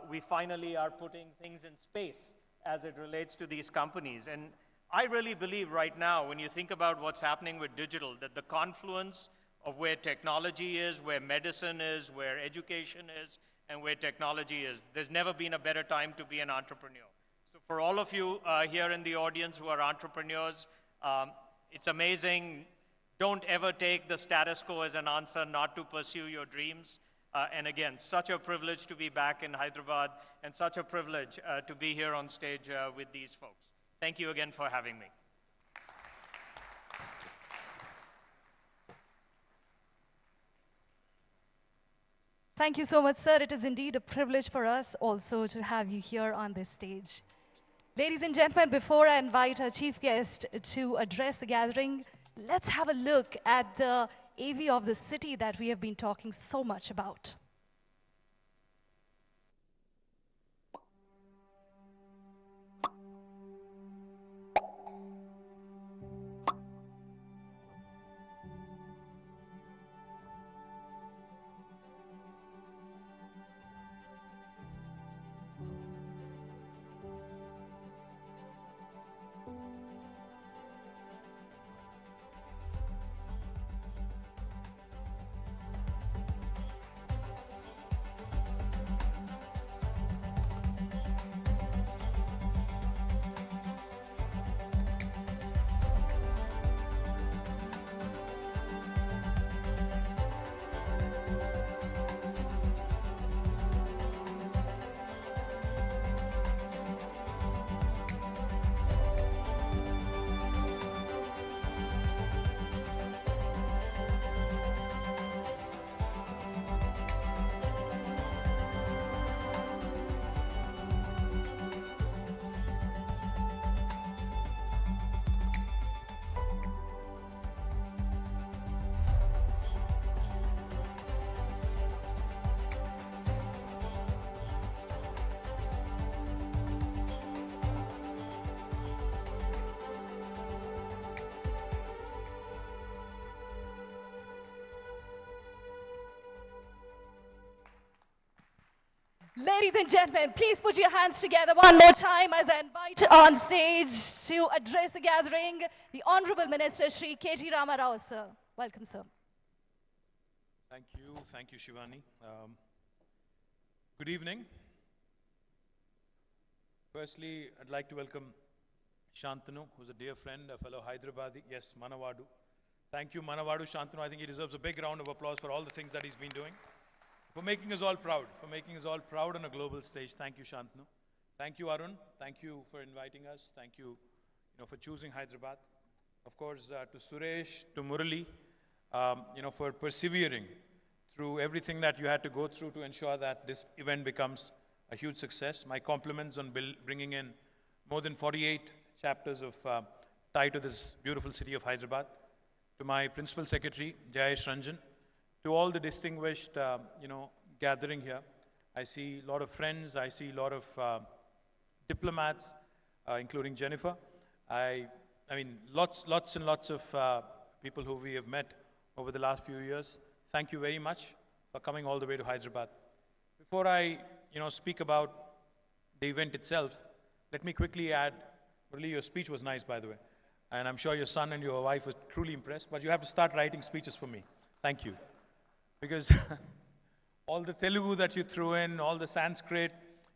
we finally are putting things in space as it relates to these companies. And I really believe right now, when you think about what's happening with digital, that the confluence of where technology is, where medicine is, where education is, and where technology is, there's never been a better time to be an entrepreneur. So for all of you here in the audience who are entrepreneurs, it's amazing. Don't ever take the status quo as an answer not to pursue your dreams. And again, such a privilege to be back in Hyderabad, and such a privilege to be here on stage with these folks. Thank you again for having me. Thank you so much, sir. It is indeed a privilege for us also to have you here on this stage. Ladies and gentlemen, before I invite our chief guest to address the gathering, let's have a look at the AV of the city that we have been talking so much about. Ladies and gentlemen, please put your hands together one more time as I invite on stage to address the gathering, the Honorable Minister, Shri K.T. Rama Rao, sir. Welcome, sir. Thank you, Shivani. Good evening. Firstly, I'd like to welcome Shantanu, who's a dear friend, a fellow Hyderabadi. Yes, Manavadu. Thank you, Manavadu Shantanu. I think he deserves a big round of applause for all the things that he's been doing, for making us all proud, on a global stage. Thank you, Shantanu. Thank you, Arun. Thank you for inviting us. Thank you, for choosing Hyderabad. Of course, to Suresh, to Murali, for persevering through everything that you had to go through to ensure that this event becomes a huge success. My compliments on bringing in more than 48 chapters of tied to this beautiful city of Hyderabad. To my Principal Secretary, Jayesh Ranjan, to all the distinguished, gathering here. I see a lot of friends, I see a lot of diplomats, including Jennifer, I, I mean, lots and lots of people who we have met over the last few years. Thank you very much for coming all the way to Hyderabad. Before I, speak about the event itself, let me quickly add, really your speech was nice, by the way. And I'm sure your son and your wife were truly impressed, but you have to start writing speeches for me. Thank you. Because all the Telugu that you threw in, all the Sanskrit,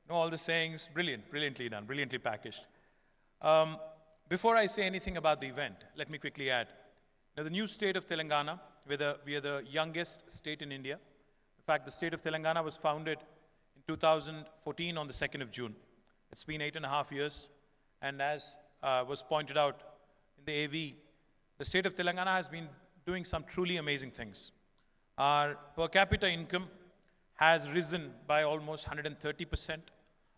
all the sayings, brilliantly done, brilliantly packaged. Before I say anything about the event, let me quickly add. Now, the new state of Telangana, we are the youngest state in India. In fact, the state of Telangana was founded in 2014 on the 2nd of June. It's been 8.5 years. And as was pointed out in the AV, the state of Telangana has been doing some truly amazing things. Our per capita income has risen by almost 130%.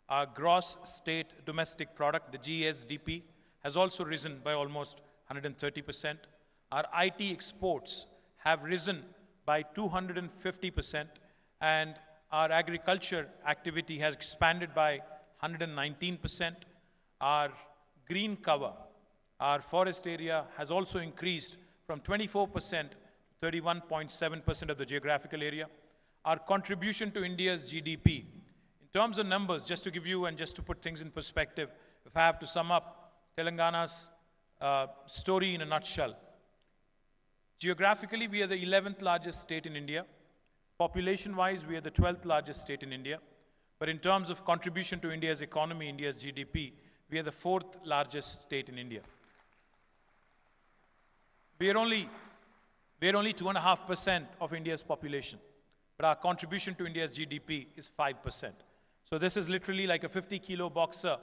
Our gross state domestic product, the GSDP, has also risen by almost 130%. Our IT exports have risen by 250%, and our agriculture activity has expanded by 119%. Our green cover, our forest area has also increased from 24% to 31.7% of the geographical area. Our contribution to India's GDP, in terms of numbers, just to give you and just to put things in perspective, if I have to sum up Telangana's story in a nutshell. Geographically, we are the 11th largest state in India. Population-wise, we are the 12th largest state in India. But in terms of contribution to India's economy, India's GDP, we are the 4th largest state in India. We are only 2.5% of India's population, but our contribution to India's GDP is 5%. So this is literally like a 50-kilo boxer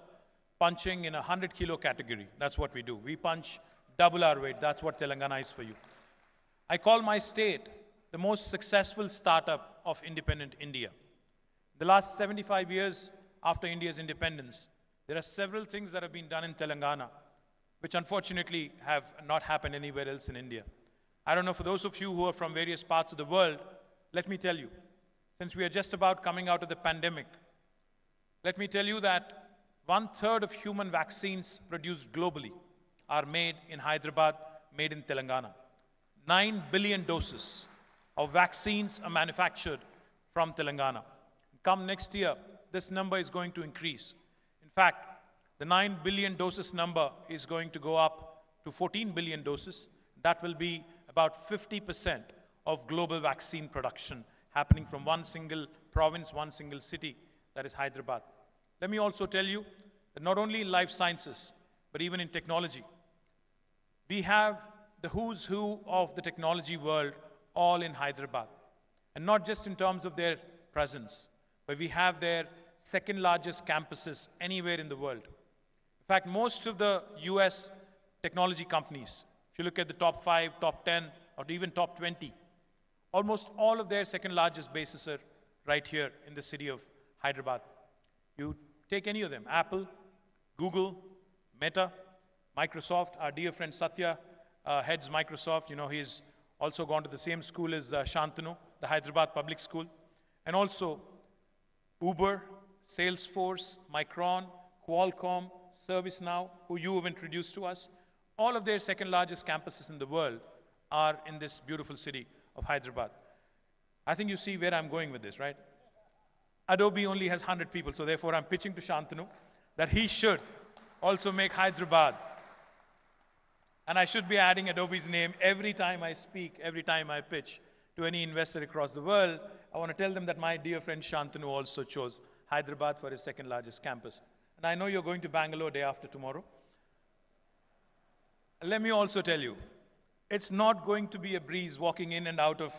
punching in a 100-kilo category. That's what we do. We punch double our weight. That's what Telangana is for you. I call my state the most successful startup of independent India. The last 75 years after India's independence, there are several things that have been done in Telangana, which unfortunately have not happened anywhere else in India. I don't know, for those of you who are from various parts of the world, let me tell you, since we are just about coming out of the pandemic, let me tell you that 1/3 of human vaccines produced globally are made in Hyderabad, made in Telangana. 9 billion doses of vaccines are manufactured from Telangana. Come next year, this number is going to increase. In fact, the 9 billion doses number is going to go up to 14 billion doses. That will be about 50% of global vaccine production happening from one single province, one single city, that is Hyderabad. Let me also tell you that not only in life sciences, but even in technology, we have the who's who of the technology world all in Hyderabad. And not just in terms of their presence, but we have their second largest campuses anywhere in the world. In fact, most of the US technology companies, if you look at the top 5, top 10, or even top 20, almost all of their second largest bases are right here in the city of Hyderabad. You take any of them, Apple, Google, Meta, Microsoft. Our dear friend Satya heads Microsoft. He's also gone to the same school as Shantanu, the Hyderabad public school. And also Uber, Salesforce, Micron, Qualcomm, ServiceNow, who you have introduced to us. All of their second largest campuses in the world are in this beautiful city of Hyderabad. I think you see where I'm going with this, right? Adobe only has 100 people, so therefore I'm pitching to Shantanu that he should also make Hyderabad. And I should be adding Adobe's name every time I speak, every time I pitch to any investor across the world. I want to tell them that my dear friend Shantanu also chose Hyderabad for his second largest campus. And I know you're going to Bangalore day after tomorrow. Let me also tell you, it's not going to be a breeze walking in and out of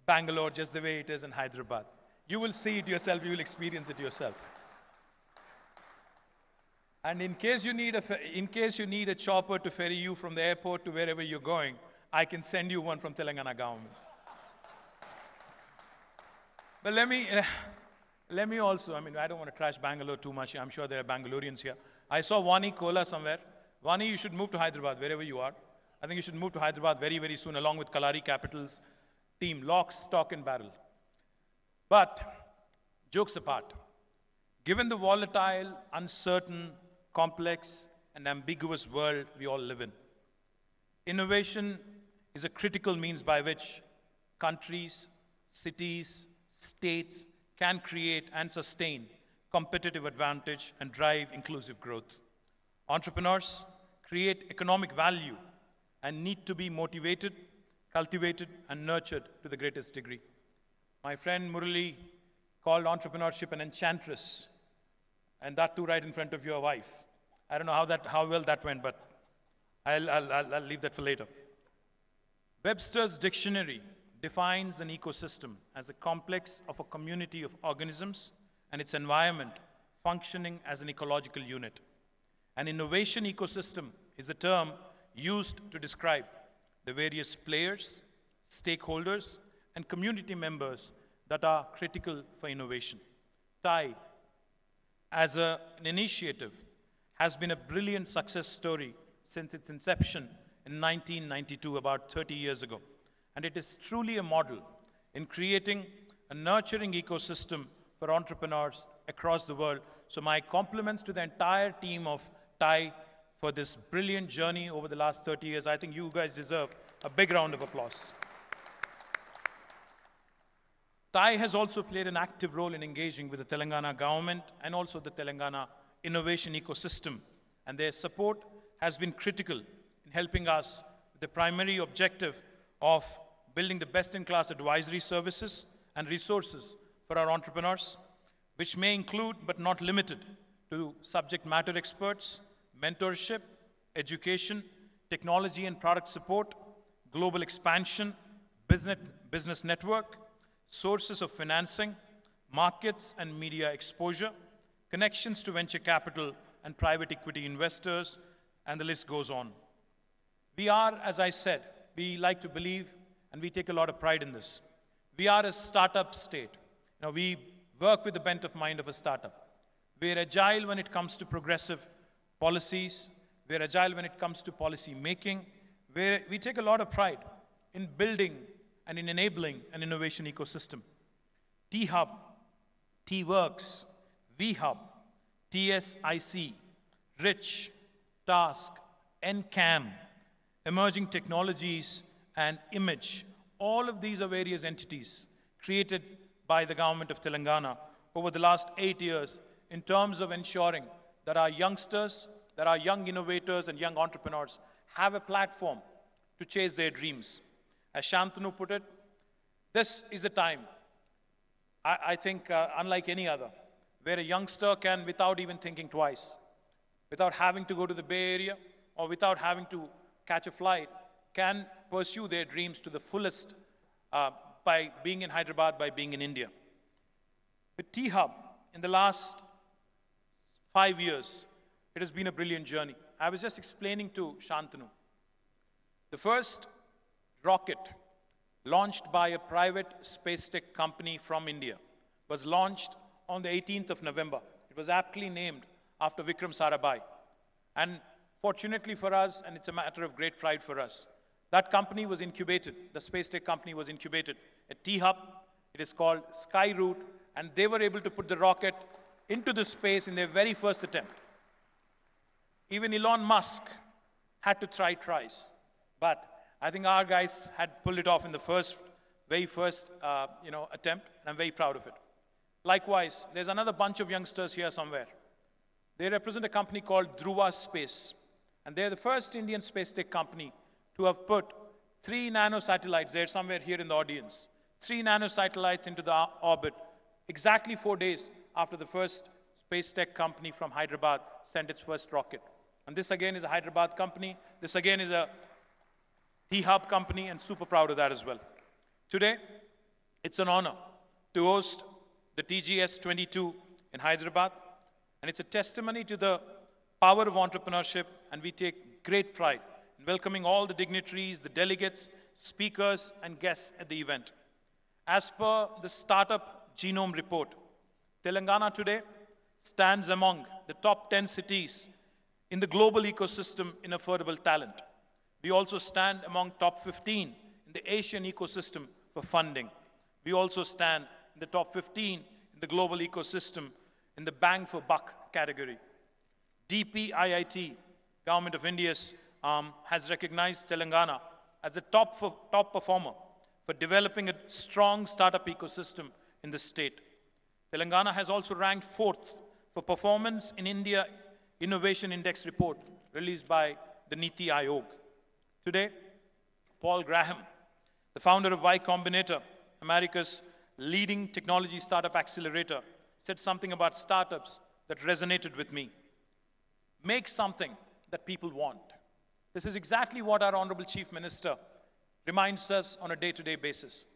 Bangalore just the way it is in Hyderabad. You will see it yourself, you will experience it yourself. And in case you need a chopper to ferry you from the airport to wherever you're going, I can send you one from Telangana government. But let me also, I don't want to trash Bangalore too much. I'm sure there are Bangaloreans here. I saw Vani Kola somewhere. Vani, you should move to Hyderabad, wherever you are. I think you should move to Hyderabad very, very soon, along with Kalari Capital's team. Lock, stock, and barrel. But, jokes apart, given the volatile, uncertain, complex, and ambiguous world we all live in. Innovation is a critical means by which countries, cities, states can create and sustain competitive advantage and drive inclusive growth. Entrepreneurs create economic value and need to be motivated, cultivated, and nurtured to the greatest degree. My friend Murali called entrepreneurship an enchantress, and that too right in front of your wife. I don't know how well that went, but I'll leave that for later. Webster's dictionary defines an ecosystem as a complex of a community of organisms and its environment functioning as an ecological unit. An innovation ecosystem is a term used to describe the various players, stakeholders, and community members that are critical for innovation. TIE, as an initiative, has been a brilliant success story since its inception in 1992, about 30 years ago. And it is truly a model in creating a nurturing ecosystem for entrepreneurs across the world. So my compliments to the entire team of TIE for this brilliant journey over the last 30 years. I think you guys deserve a big round of applause. TIE has also played an active role in engaging with the Telangana government and also the Telangana innovation ecosystem. And their support has been critical in helping us with the primary objective of building the best-in-class advisory services and resources for our entrepreneurs, which may include but not limited to subject matter experts, mentorship, education, technology and product support, global expansion, business network, sources of financing, markets and media exposure, connections to venture capital and private equity investors, and the list goes on. We are, as I said, we like to believe and we take a lot of pride in this. We are a startup state. Now, we work with the bent of mind of a startup. We are agile when it comes to progressive policies. We are agile when it comes to policy making. We take a lot of pride in building and in enabling an innovation ecosystem. T-Hub, T-Works, V-Hub, TSIC, RICH, Task, NCAM, Emerging Technologies, and Image. All of these are various entities created by the government of Telangana over the last 8 years in terms of ensuring that our youngsters, that our young innovators and young entrepreneurs have a platform to chase their dreams. As Shantanu put it, this is a time, I think, unlike any other, where a youngster can, without even thinking twice, without having to go to the Bay Area or without having to catch a flight, can pursue their dreams to the fullest by being in Hyderabad, by being in India. With T-Hub, in the last 5 years, it has been a brilliant journey. I was just explaining to Shantanu. The first rocket launched by a private space tech company from India was launched on the 18th of November. It was aptly named after Vikram Sarabhai. And fortunately for us, and it's a matter of great pride for us, that company was incubated, the space tech company was incubated at T-Hub. It is called Skyroot, and they were able to put the rocket into the space in their very first attempt. Even Elon Musk had to try twice, but I think our guys had pulled it off in the very first attempt, and I'm very proud of it. Likewise, there's another bunch of youngsters here somewhere. They represent a company called Dhruva Space, and they're the first Indian space tech company to have put 3 nanosatellites, they're somewhere here in the audience, 3 nanosatellites into the orbit, exactly 4 days after the first space tech company from Hyderabad sent its first rocket. And this again is a Hyderabad company, this again is a T-Hub company, and super proud of that as well. Today, it's an honor to host the TGS 22 in Hyderabad, and it's a testimony to the power of entrepreneurship, and we take great pride in welcoming all the dignitaries, the delegates, speakers, and guests at the event. As per the Startup Genome Report, Telangana today stands among the top 10 cities in the global ecosystem in affordable talent. We also stand among top 15 in the Asian ecosystem for funding. We also stand in the top 15 in the global ecosystem in the bang for buck category. DPIIT Government of India has recognized Telangana as a top performer for developing a strong startup ecosystem in the state. Telangana has also ranked 4th for performance in India Innovation Index report released by the Niti Aayog. Today, Paul Graham, the founder of Y Combinator, America's leading technology startup accelerator, said something about startups that resonated with me. Make something that people want. This is exactly what our Honorable Chief Minister reminds us on a day-to-day basis.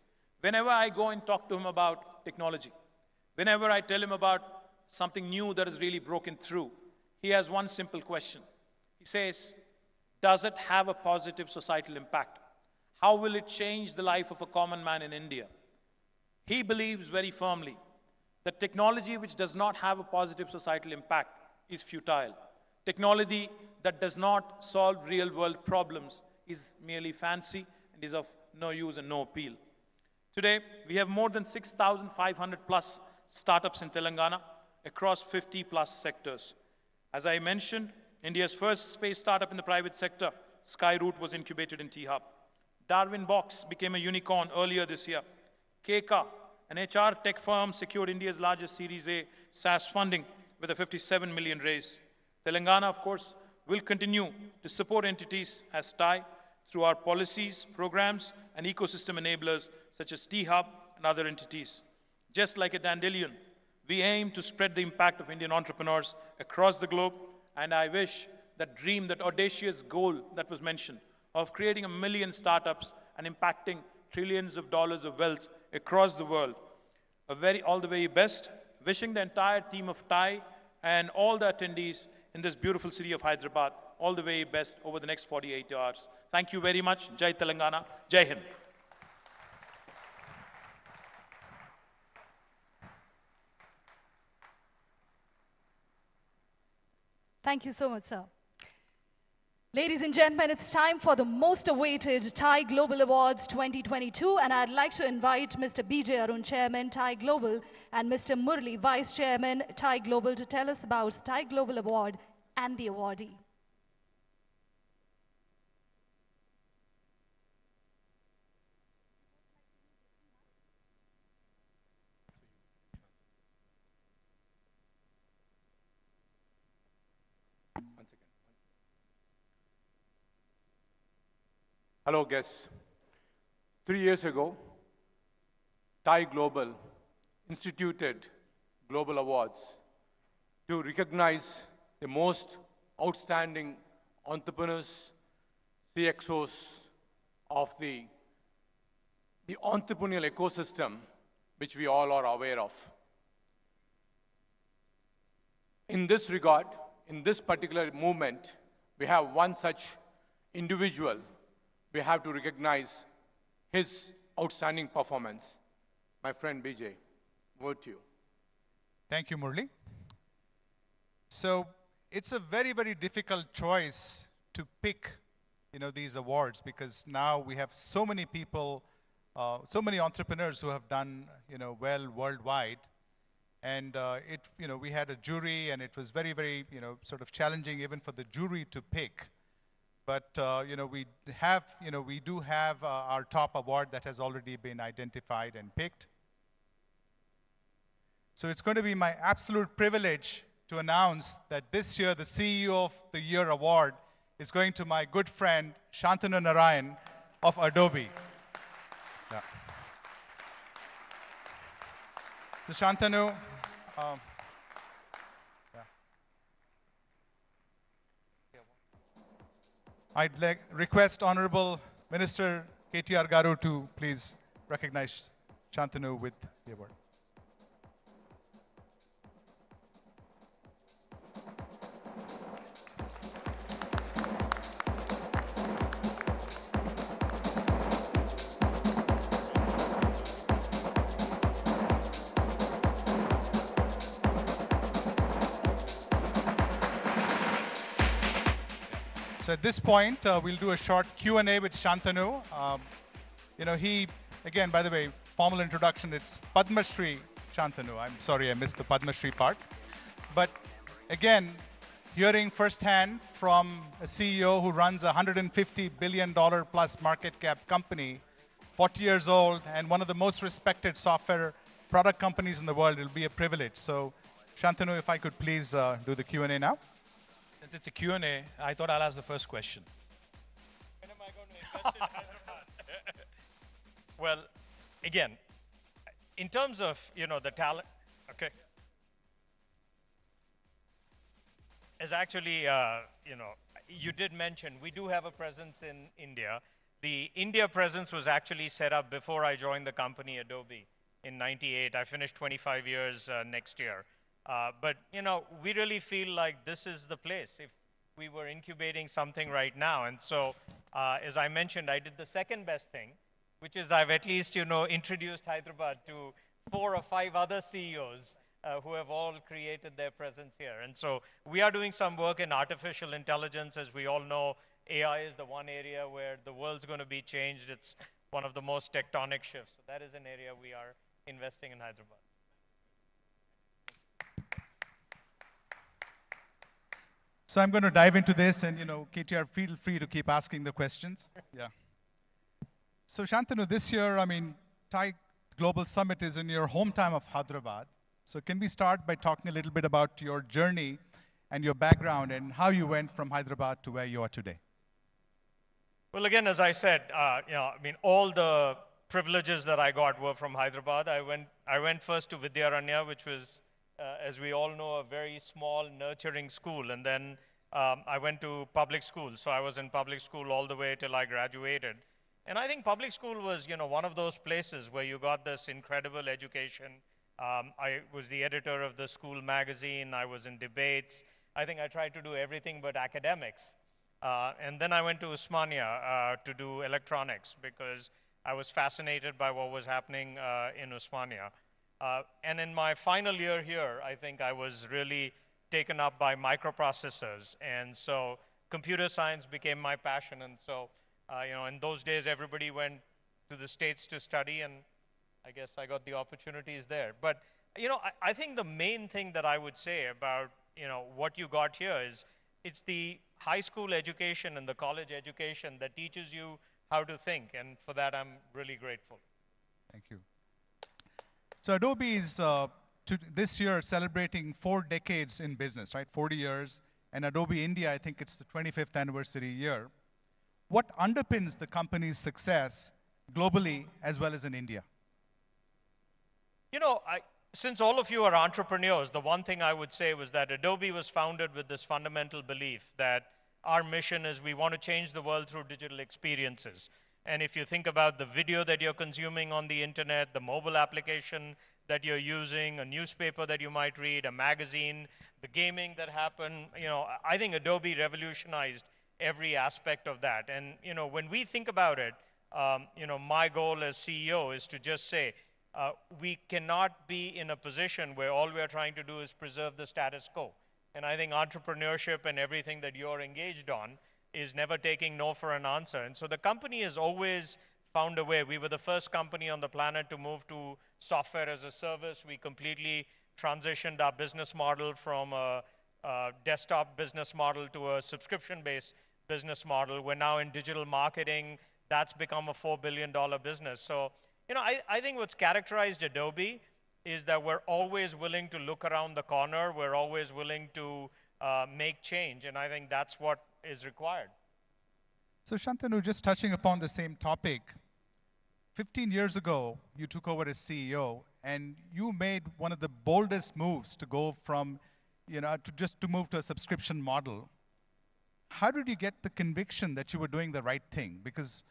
Whenever I go and talk to him about technology, whenever I tell him about something new that has really broken through, he has one simple question. He says, does it have a positive societal impact? How will it change the life of a common man in India? He believes very firmly that technology which does not have a positive societal impact is futile. Technology that does not solve real-world problems is merely fancy and is of no use and no appeal. Today, we have more than 6,500 plus startups in Telangana across 50 plus sectors. As I mentioned, India's first space startup in the private sector, Skyroot, was incubated in T-Hub. Darwin Box became a unicorn earlier this year. KK, an HR tech firm, secured India's largest Series A SaaS funding with a 57 million raise. Telangana, of course, will continue to support entities as TIE through our policies, programs, and ecosystem enablers such as T-Hub and other entities. Just like a dandelion, we aim to spread the impact of Indian entrepreneurs across the globe, and I wish that dream, that audacious goal that was mentioned of creating 1 million startups and impacting trillions of dollars of wealth across the world. All the very best. Wishing the entire team of TIE and all the attendees in this beautiful city of Hyderabad all the very best over the next 48 hours. Thank you very much. Jai Telangana. Jai Hind. Thank you so much, sir. Ladies and gentlemen, it's time for the most awaited TIE Global Awards 2022, and I'd like to invite Mr. B.J. Arun, Chairman, TIE Global, and Mr. Murli, Vice Chairman, TIE Global, to tell us about TIE Global Award and the awardee. Hello, guests. 3 years ago, TIE Global instituted Global Awards to recognize the most outstanding entrepreneurs, CXOs of the entrepreneurial ecosystem, which we all are aware of. In this regard, in this particular movement, we have one such individual. We have to recognize his outstanding performance. My friend BJ, over to you. Thank you, Murli. So it's a very, very difficult choice to pick, these awards, because now we have so many people, so many entrepreneurs who have done, well worldwide. And we had a jury, and it was very, very, sort of challenging even for the jury to pick. But we do have our top award that has already been identified and picked. So it's going to be my absolute privilege to announce that this year the CEO of the Year award is going to my good friend Shantanu Narayan of Adobe. Yeah. So Shantanu, I'd request Honorable Minister KTR Garu to please recognize Shantanu with the award. So at this point, we'll do a short Q&A with Shantanu. He, again, by the way, formal introduction, it's Padma Shri Shantanu. I'm sorry I missed the Padma Shri part. But again, hearing firsthand from a CEO who runs a $150 billion plus market cap company, 40 years old, and one of the most respected software product companies in the world. It'll be a privilege. So, Shantanu, if I could please do the Q&A now. Since it's a Q&A, I thought I'll ask the first question. When am I going to invest in Hyderabad? Well, again, in terms of, the talent, okay. As actually, you did mention, we do have a presence in India. The India presence was actually set up before I joined the company, Adobe, in '98. I finished 25 years next year. But, we really feel like this is the place if we were incubating something right now. And so, as I mentioned, I did the second best thing, which is I've at least, introduced Hyderabad to 4 or 5 other CEOs who have all created their presence here. And so we are doing some work in artificial intelligence. As we all know, AI is the one area where the world's going to be changed. It's one of the most tectonic shifts. So that is an area we are investing in Hyderabad. So I'm going to dive into this, and KTR, feel free to keep asking the questions. Yeah. So Shantanu, this year, Thai Global Summit is in your hometown of Hyderabad. So can we start by talking a little bit about your journey and your background and how you went from Hyderabad to where you are today? Well, again, as I said, all the privileges that I got were from Hyderabad. I went first to Vidyaranya, which was, as we all know, a very small, nurturing school. And then I went to public school. So I was in public school all the way till I graduated. And I think public school was, one of those places where you got this incredible education. I was the editor of the school magazine. I was in debates. I think I tried to do everything but academics. And then I went to Osmania to do electronics because I was fascinated by what was happening in Osmania. And in my final year here, I think I was really taken up by microprocessors. And so computer science became my passion. And so, in those days, everybody went to the States to study, and I guess I got the opportunities there. But, I think the main thing that I would say about, what you got here is it's the high school education and the college education that teaches you how to think. And for that, I'm really grateful. Thank you. So Adobe is this year celebrating 4 decades in business, right? 40 years. And Adobe India, I think it's the 25th anniversary year. What underpins the company's success globally as well as in India? Since all of you are entrepreneurs, the one thing I would say was that Adobe was founded with this fundamental belief that our mission is we want to change the world through digital experiences. And if you think about the video that you're consuming on the internet, the mobile application that you're using, a newspaper that you might read, a magazine, the gaming that happened, I think Adobe revolutionized every aspect of that. And, when we think about it, my goal as CEO is to just say, we cannot be in a position where all we are trying to do is preserve the status quo. And I think entrepreneurship and everything that you're engaged on is never taking no for an answer. And so the company has always found a way. We were the first company on the planet to move to software as a service. We completely transitioned our business model from a desktop business model to a subscription-based business model. We're now in digital marketing. That's become a $4 billion business. So, I think what's characterized Adobe is that we're always willing to look around the corner. We're always willing to make change. And I think that's what is required. So Shantanu, just touching upon the same topic, 15 years ago, you took over as CEO, and you made one of the boldest moves to go from, to move to a subscription model. How did you get the conviction that you were doing the right thing? Because,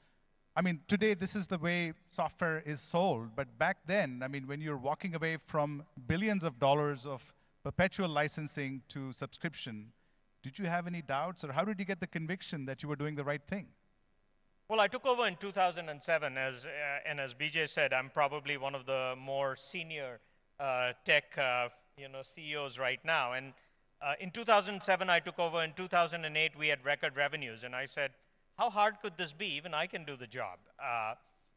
today this is the way software is sold, but back then, when you're walking away from billions of dollars of perpetual licensing to subscription, did you have any doubts, or how did you get the conviction that you were doing the right thing? Well, I took over in 2007, and as BJ said, I'm probably one of the more senior tech CEOs right now. And in 2007, I took over. In 2008, we had record revenues. And I said, how hard could this be? Even I can do the job.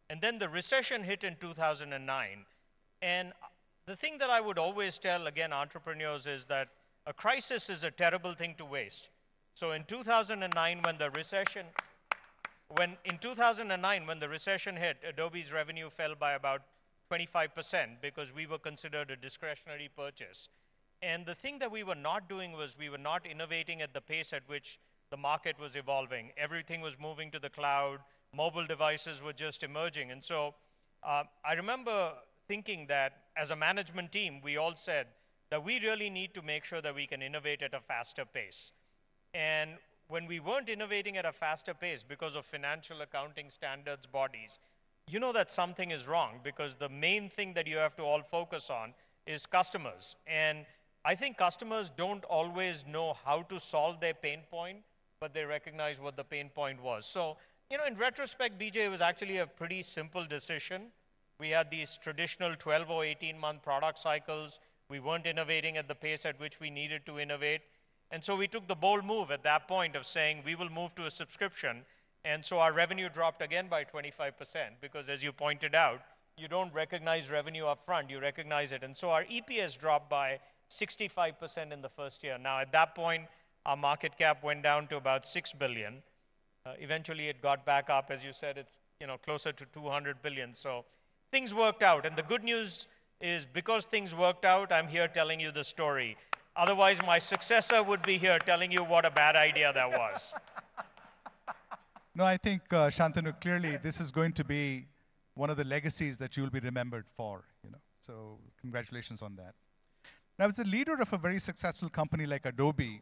And then the recession hit in 2009. And the thing that I would always tell, again, entrepreneurs is that a crisis is a terrible thing to waste. So in 2009, when the recession, in 2009, when the recession hit, Adobe's revenue fell by about 25% because we were considered a discretionary purchase. And the thing that we were not doing was we were not innovating at the pace at which the market was evolving. Everything was moving to the cloud. Mobile devices were just emerging. And so I remember thinking that as a management team, we all said that we really need to make sure that we can innovate at a faster pace. And when we weren't innovating at a faster pace because of financial accounting standards bodies, you know that something is wrong, because the main thing that you have to all focus on is customers. And I think customers don't always know how to solve their pain point, but they recognize what the pain point was. So, you know, in retrospect, BJ, it was actually a pretty simple decision. We had these traditional 12 or 18-month product cycles. We weren't innovating at the pace at which we needed to innovate. And so we took the bold move at that point of saying we will move to a subscription. And so our revenue dropped again by 25% because, as you pointed out, you don't recognize revenue up front, you recognize it. And so our EPS dropped by 65% in the first year. Now, at that point, our market cap went down to about 6 billion. Eventually, it got back up. As you said, it's closer to 200 billion. So things worked out. And the good news is, because things worked out, I'm here telling you the story. Otherwise, my successor would be here telling you what a bad idea that was. No, I think, Shantanu, clearly this is going to be one of the legacies that you'll be remembered for. So congratulations on that. Now, as a leader of a very successful company like Adobe,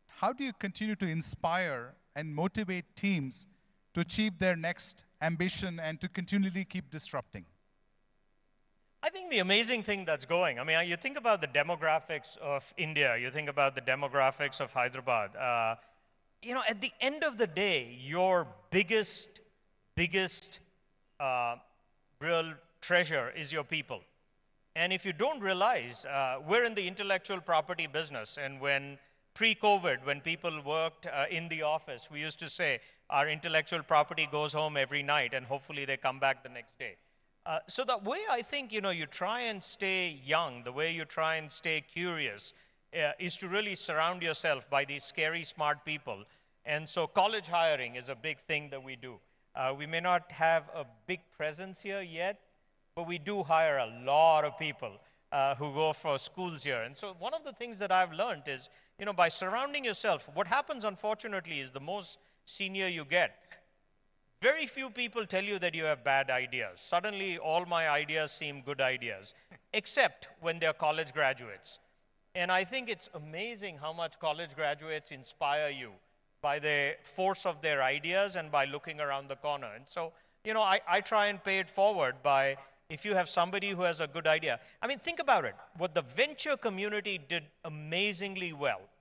how do you continue to inspire and motivate teams to achieve their next ambition and to continually keep disrupting? I think the amazing thing that's going, I mean, you think about the demographics of India, you think about the demographics of Hyderabad. At the end of the day, your biggest real treasure is your people. And if you don't realize, we're in the intellectual property business. And when pre-COVID, when people worked in the office, we used to say our intellectual property goes home every night and hopefully they come back the next day. So the way I think, you try and stay young, the way you try and stay curious, is to really surround yourself by these scary, smart people. And so college hiring is a big thing that we do. We may not have a big presence here yet, but we do hire a lot of people who go for schools here. And so one of the things that I've learned is, by surrounding yourself, what happens, unfortunately, is the most senior you get, very few people tell you that you have bad ideas. Suddenly, all my ideas seem good ideas, except when they're college graduates. And I think it's amazing how much college graduates inspire you by the force of their ideas and by looking around the corner. And so, I try and pay it forward by, if you have somebody who has a good idea. I mean, think about it. What the venture community did amazingly well,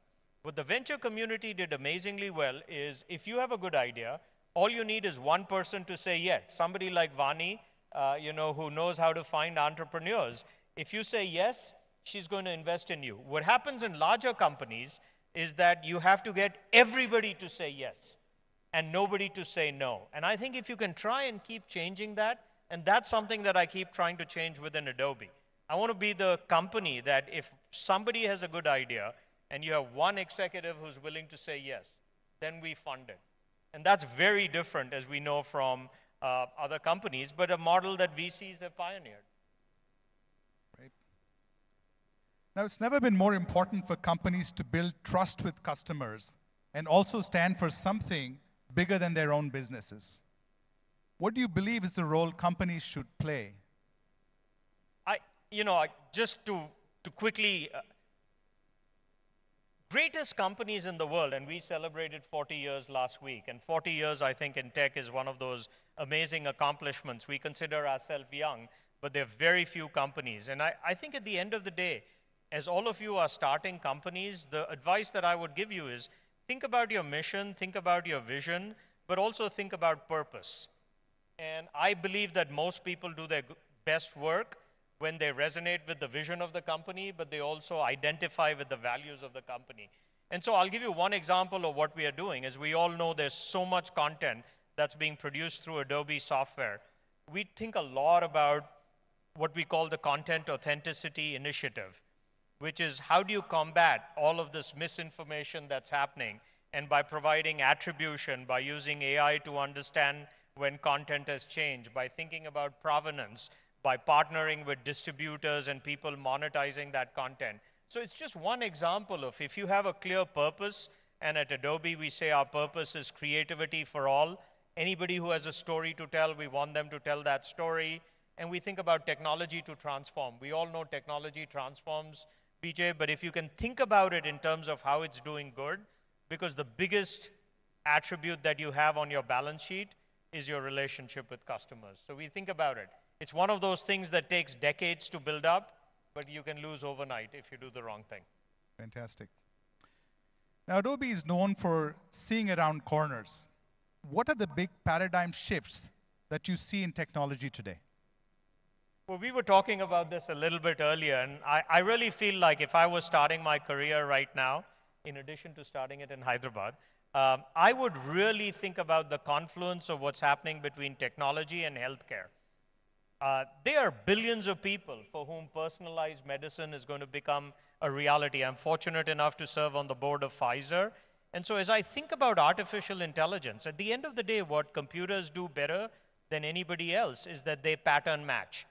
is if you have a good idea, all you need is one person to say yes. Somebody like Vani, who knows how to find entrepreneurs. If you say yes, she's going to invest in you. What happens in larger companies is that you have to get everybody to say yes and nobody to say no. And I think if you can try and keep changing that, and that's something that I keep trying to change within Adobe. I want to be the company that if somebody has a good idea and you have one executive who's willing to say yes, then we fund it. And that's very different, as we know, from other companies, but a model that VCs have pioneered. Right. Now, it's never been more important for companies to build trust with customers and also stand for something bigger than their own businesses. What do you believe is the role companies should play? Just to quickly, greatest companies in the world, and we celebrated 40 years last week, and 40 years, I think, in tech is one of those amazing accomplishments. We consider ourselves young, but there are very few companies. And I think at the end of the day, as all of you are starting companies, the advice that I would give you is think about your mission, think about your vision, but also think about purpose. And I believe that most people do their best work when they resonate with the vision of the company, but they also identify with the values of the company. And so I'll give you one example of what we are doing. As we all know, there's so much content that's being produced through Adobe software. We think a lot about what we call the Content Authenticity Initiative, which is how do you combat all of this misinformation that's happening, and by providing attribution, by using AI to understand when content has changed, by thinking about provenance, by partnering with distributors and people monetizing that content. So it's just one example of if you have a clear purpose, and at Adobe we say our purpose is creativity for all. Anybody who has a story to tell, we want them to tell that story. And we think about technology to transform. We all know technology transforms, BJ, but if you can think about it in terms of how it's doing good, because the biggest attribute that you have on your balance sheet is your relationship with customers. So we think about it. It's one of those things that takes decades to build up, but you can lose overnight if you do the wrong thing. Fantastic. Now, Adobe is known for seeing around corners. What are the big paradigm shifts that you see in technology today? Well, we were talking about this a little bit earlier, and I really feel like if I was starting my career right now, in addition to starting it in Hyderabad, I would really think about the confluence of what's happening between technology and healthcare. There are billions of people for whom personalized medicine is going to become a reality. I'm fortunate enough to serve on the board of Pfizer. And so as I think about artificial intelligence, at the end of the day, what computers do better than anybody else is that they pattern match.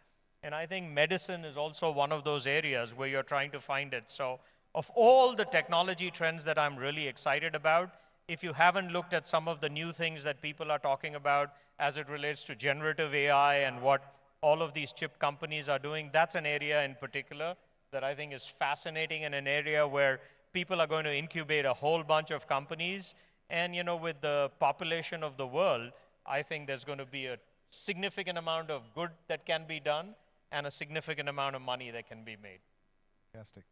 And I think medicine is also one of those areas where you're trying to find it. So of all the technology trends that I'm really excited about, if you haven't looked at some of the new things that people are talking about as it relates to generative AI and what all of these chip companies are doing, that's an area in particular that I think is fascinating, and an area where people are going to incubate a whole bunch of companies. And you know, with the population of the world, I think there's going to be a significant amount of good that can be done and a significant amount of money that can be made. Fantastic.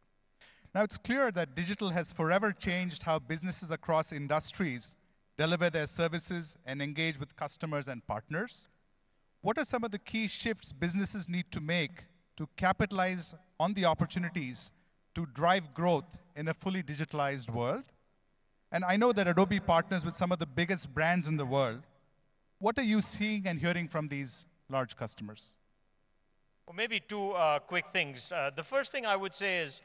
Now, it's clear that digital has forever changed how businesses across industries deliver their services and engage with customers and partners. What are some of the key shifts businesses need to make to capitalize on the opportunities to drive growth in a fully digitalized world? And I know that Adobe partners with some of the biggest brands in the world. What are you seeing and hearing from these large customers? Well, maybe two quick things. The first thing I would say is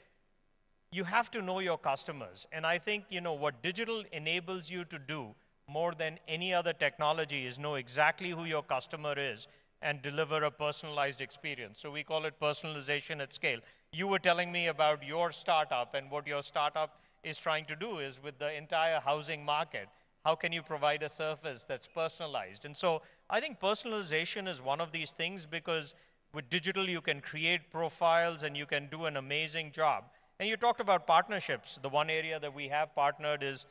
you have to know your customers. And I think, you know, what digital enables you to do more than any other technology is know exactly who your customer is and deliver a personalized experience. So we call it personalization at scale. You were telling me about your startup, and what your startup is trying to do is with the entire housing market, how can you provide a service that's personalized? And so I think personalization is one of these things, because with digital you can create profiles and you can do an amazing job. And you talked about partnerships. The one area that we have partnered is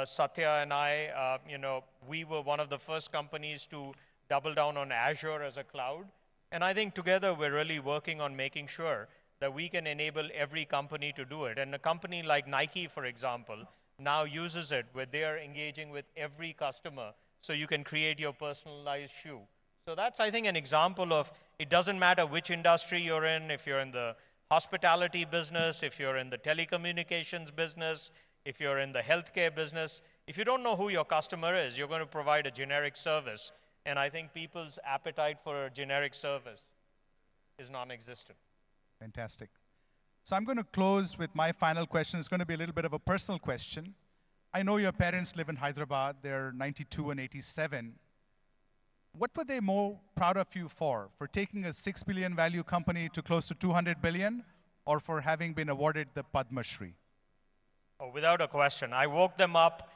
Satya and I, you know, we were one of the first companies to double down on Azure as a cloud. And I think together we're really working on making sure that we can enable every company to do it. And a company like Nike, for example, now uses it where they are engaging with every customer, so you can create your personalized shoe. So that's, I think, an example of it doesn't matter which industry you're in, if you're in the hospitality business, if you're in the telecommunications business, if you're in the healthcare business, if you don't know who your customer is, you're going to provide a generic service. And I think people's appetite for a generic service is non-existent. Fantastic. So I'm going to close with my final question. It's going to be a little bit of a personal question. I know your parents live in Hyderabad. They're 92 and 87. What were they more proud of you for taking a 6 billion value company to close to 200 billion, or for having been awarded the Padma Shri? Oh, without a question. I woke them up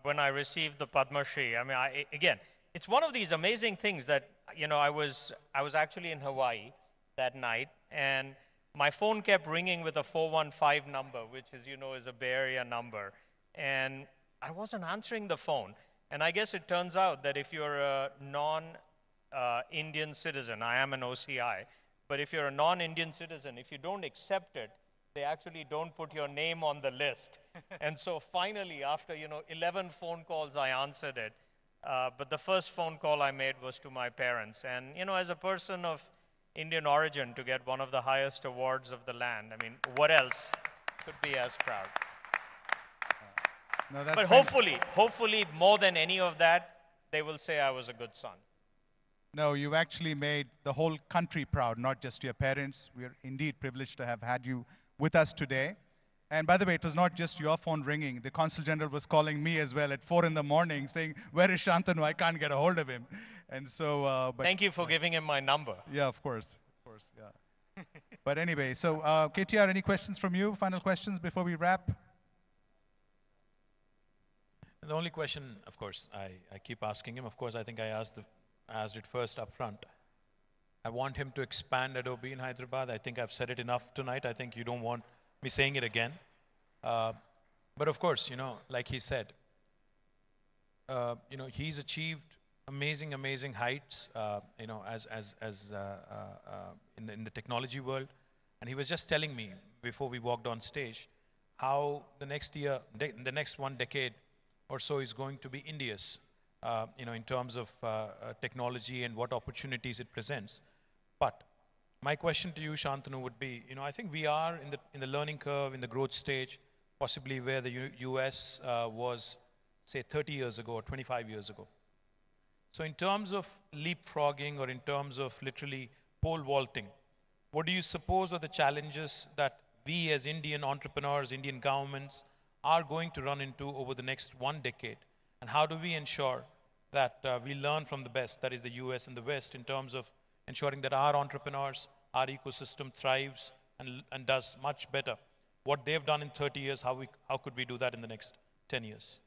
when I received the Padma Shri. I mean, again, it's one of these amazing things that, you know, I was actually in Hawaii that night, and my phone kept ringing with a 415 number, which, as you know, is a Bay Area number. And I wasn't answering the phone. And I guess it turns out that if you're a non-Indian citizen, I am an OCI, but if you're a non-Indian citizen, if you don't accept it, they actually don't put your name on the list. And so finally, after, you know, 11 phone calls, I answered it. But the first phone call I made was to my parents. And, you know, as a person of Indian origin, to get one of the highest awards of the land, I mean, what else could be as proud? No, that's but hopefully, more than any of that, they will say I was a good son. No, you actually made the whole country proud, not just your parents. We are indeed privileged to have had you with us today. And by the way, it was not just your phone ringing. The Consul General was calling me as well at 4 in the morning saying, where is Shantanu? I can't get a hold of him. And so, Thank you for giving him my number. yeah, of course, yeah. But anyway, so KTR, any questions from you? Final questions before we wrap? The only question, of course, I keep asking him, of course, I think I asked it first up front. I want him to expand Adobe in Hyderabad. I think I've said it enough tonight. I think you don't want me saying it again. But of course, like he said, he's achieved amazing heights, in the technology world. And he was just telling me before we walked on stage how the next year, the next 1 decade or so is going to be India's, in terms of technology and what opportunities it presents. But my question to you, Shantanu, would be, I think we are in the learning curve, in the growth stage, possibly where the US was, say, 30 years ago or 25 years ago. So in terms of leapfrogging or in terms of literally pole vaulting, what do you suppose are the challenges that we as Indian entrepreneurs, Indian governments are going to run into over the next 1 decade? And how do we ensure that we learn from the best, that is the US and the West, in terms of ensuring that our entrepreneurs, our ecosystem thrives and does much better? What they've done in 30 years, how could we do that in the next 10 years?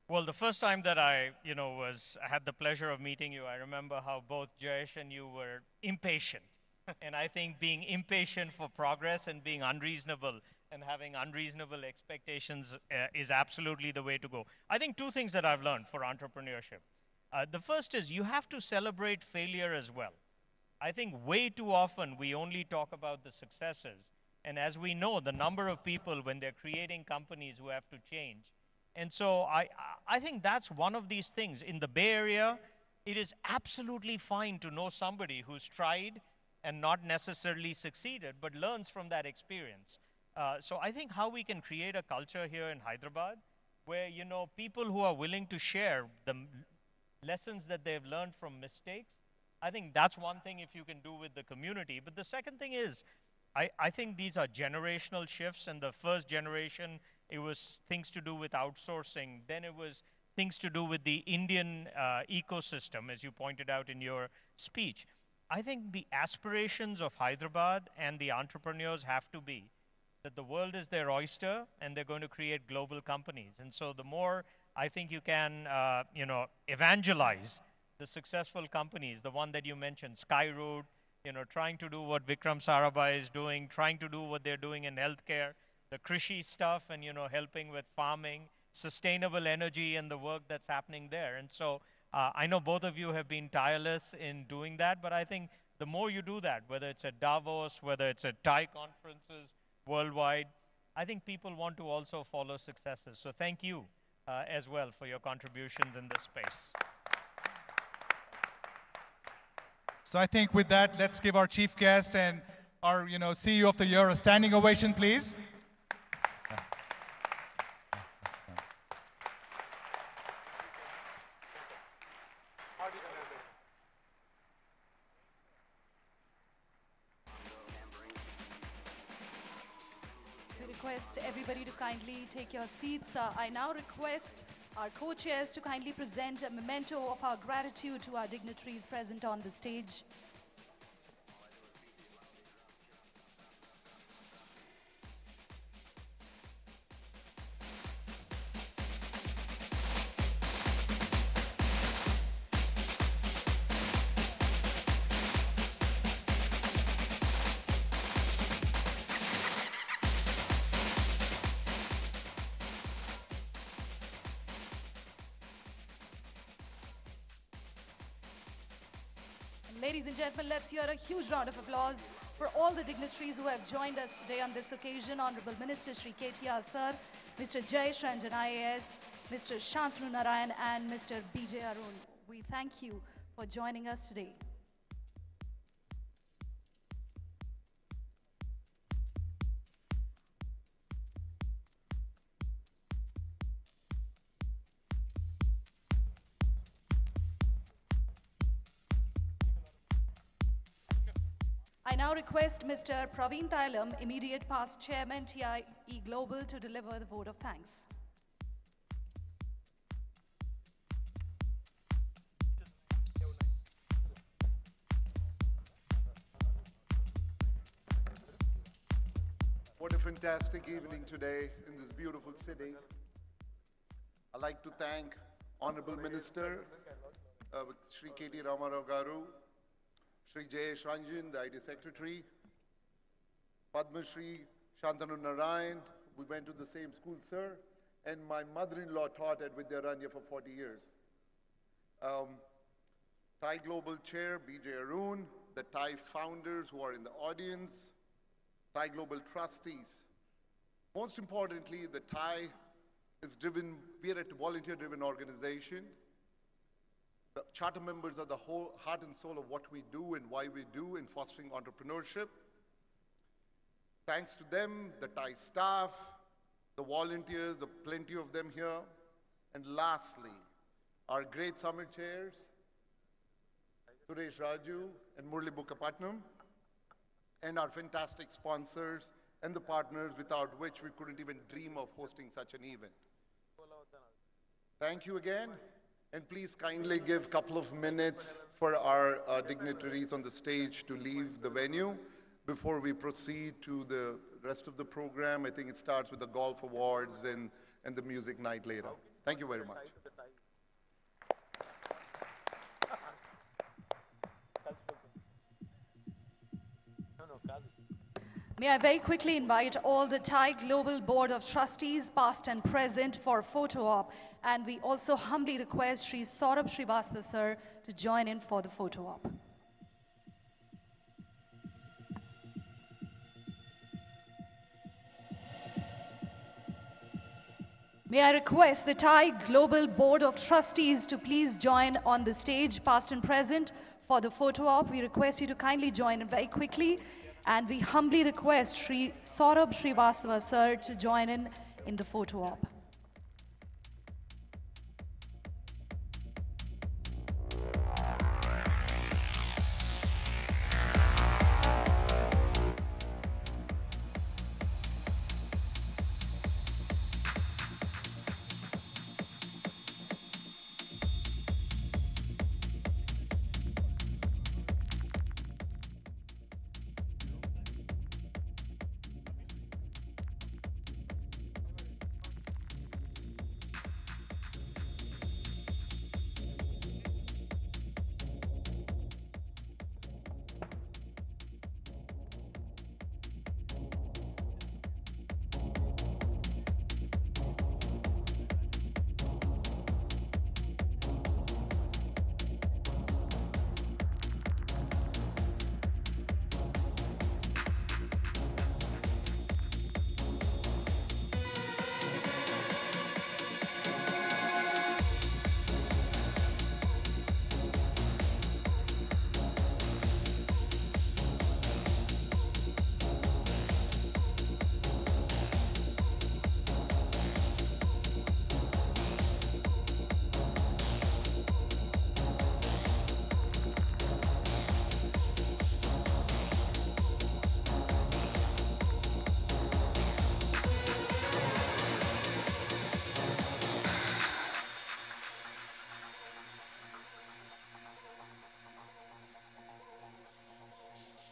Well, the first time that I had the pleasure of meeting you, I remember how both Jayesh and you were impatient. And I think being impatient for progress and being unreasonable and having unreasonable expectations is absolutely the way to go. I think 2 things that I've learned for entrepreneurship. The first is you have to celebrate failure as well. I think way too often we only talk about the successes. And as we know, the number of people when they're creating companies who have to change. And so I think that's one of these things. In the Bay Area, it is absolutely fine to know somebody who's tried and not necessarily succeeded, but learns from that experience. So I think how we can create a culture here in Hyderabad where, people who are willing to share the lessons that they've learned from mistakes, I think that's one thing if you can do with the community. But the second thing is, I think these are generational shifts. And the first generation, it was things to do with outsourcing. Then it was things to do with the Indian ecosystem, as you pointed out in your speech. I think the aspirations of Hyderabad and the entrepreneurs have to be that the world is their oyster and they're going to create global companies. And so the more I think you can, evangelize the successful companies, the one that you mentioned, Skyroot, trying to do what Vikram Sarabhai is doing, trying to do what they're doing in healthcare, the Krishi stuff and, helping with farming, sustainable energy and the work that's happening there. And so I know both of you have been tireless in doing that, but I think the more you do that, whether it's at Davos, whether it's at Thai conferences worldwide, I think people want to also follow successes. So thank you as well for your contributions in this space. So I think with that, let's give our chief guest and our CEO of the Year a standing ovation, please. We request everybody to kindly take your seats. I now request our co-chairs to kindly present a memento of our gratitude to our dignitaries present on the stage. Ladies and gentlemen, let's hear a huge round of applause for all the dignitaries who have joined us today on this occasion. Honorable Minister Shri KTR Sir, Mr. Jayesh Ranjan IAS, Mr. Shantanu Narayan and Mr. BJ Arun. We thank you for joining us today. I now request Mr. Praveen Thailam, immediate past chairman TIE Global, to deliver the vote of thanks. What a fantastic evening today in this beautiful city. I'd like to thank Honorable Minister Shri KTR Garu, Shri Jayesh Ranjan, the IT Secretary, Padma Shri Shantanu Narayan, we went to the same school, sir, and my mother-in-law taught at Vidyaranya for 40 years. Thai Global Chair BJ Arun, the Thai founders who are in the audience, Thai Global Trustees. Most importantly, the Thai is driven, we are a volunteer-driven organization. The charter members are the whole heart and soul of what we do and why we do in fostering entrepreneurship. Thanks to them, the Thai staff, the volunteers, plenty of them here. And lastly, our great summit chairs, Suresh Raju and Murli Bukkapatnam, and our fantastic sponsors and the partners without which we couldn't even dream of hosting such an event. Thank you again, and please kindly give a couple of minutes for our dignitaries on the stage to leave the venue before we proceed to the rest of the program. I think it starts with the golf awards and the music night later. Thank you very much. May I very quickly invite all the Thai Global Board of Trustees, past and present, for a photo op. And we also humbly request Sri Saurabh Srivastava sir to join in for the photo op. May I request the Thai Global Board of Trustees to please join on the stage, past and present, for the photo op. We request you to kindly join in very quickly. And we humbly request Sri Saurabh Srivastava sir to join in the photo op.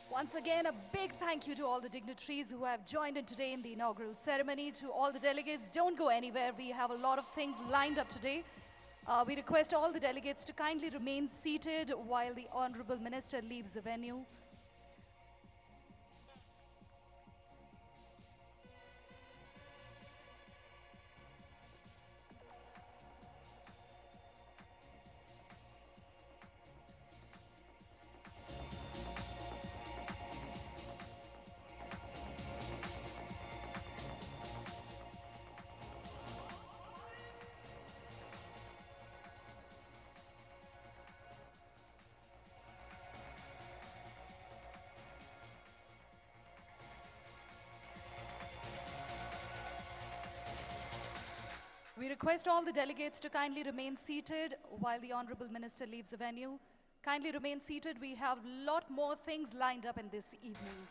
Once again, a big thank you to all the dignitaries who have joined in today in the inaugural ceremony. To all the delegates, don't go anywhere. We have a lot of things lined up today. We request all the delegates to kindly remain seated while the Honorable Minister leaves the venue. We request all the delegates to kindly remain seated while the Honorable Minister leaves the venue. Kindly remain seated. We have a lot more things lined up in this evening.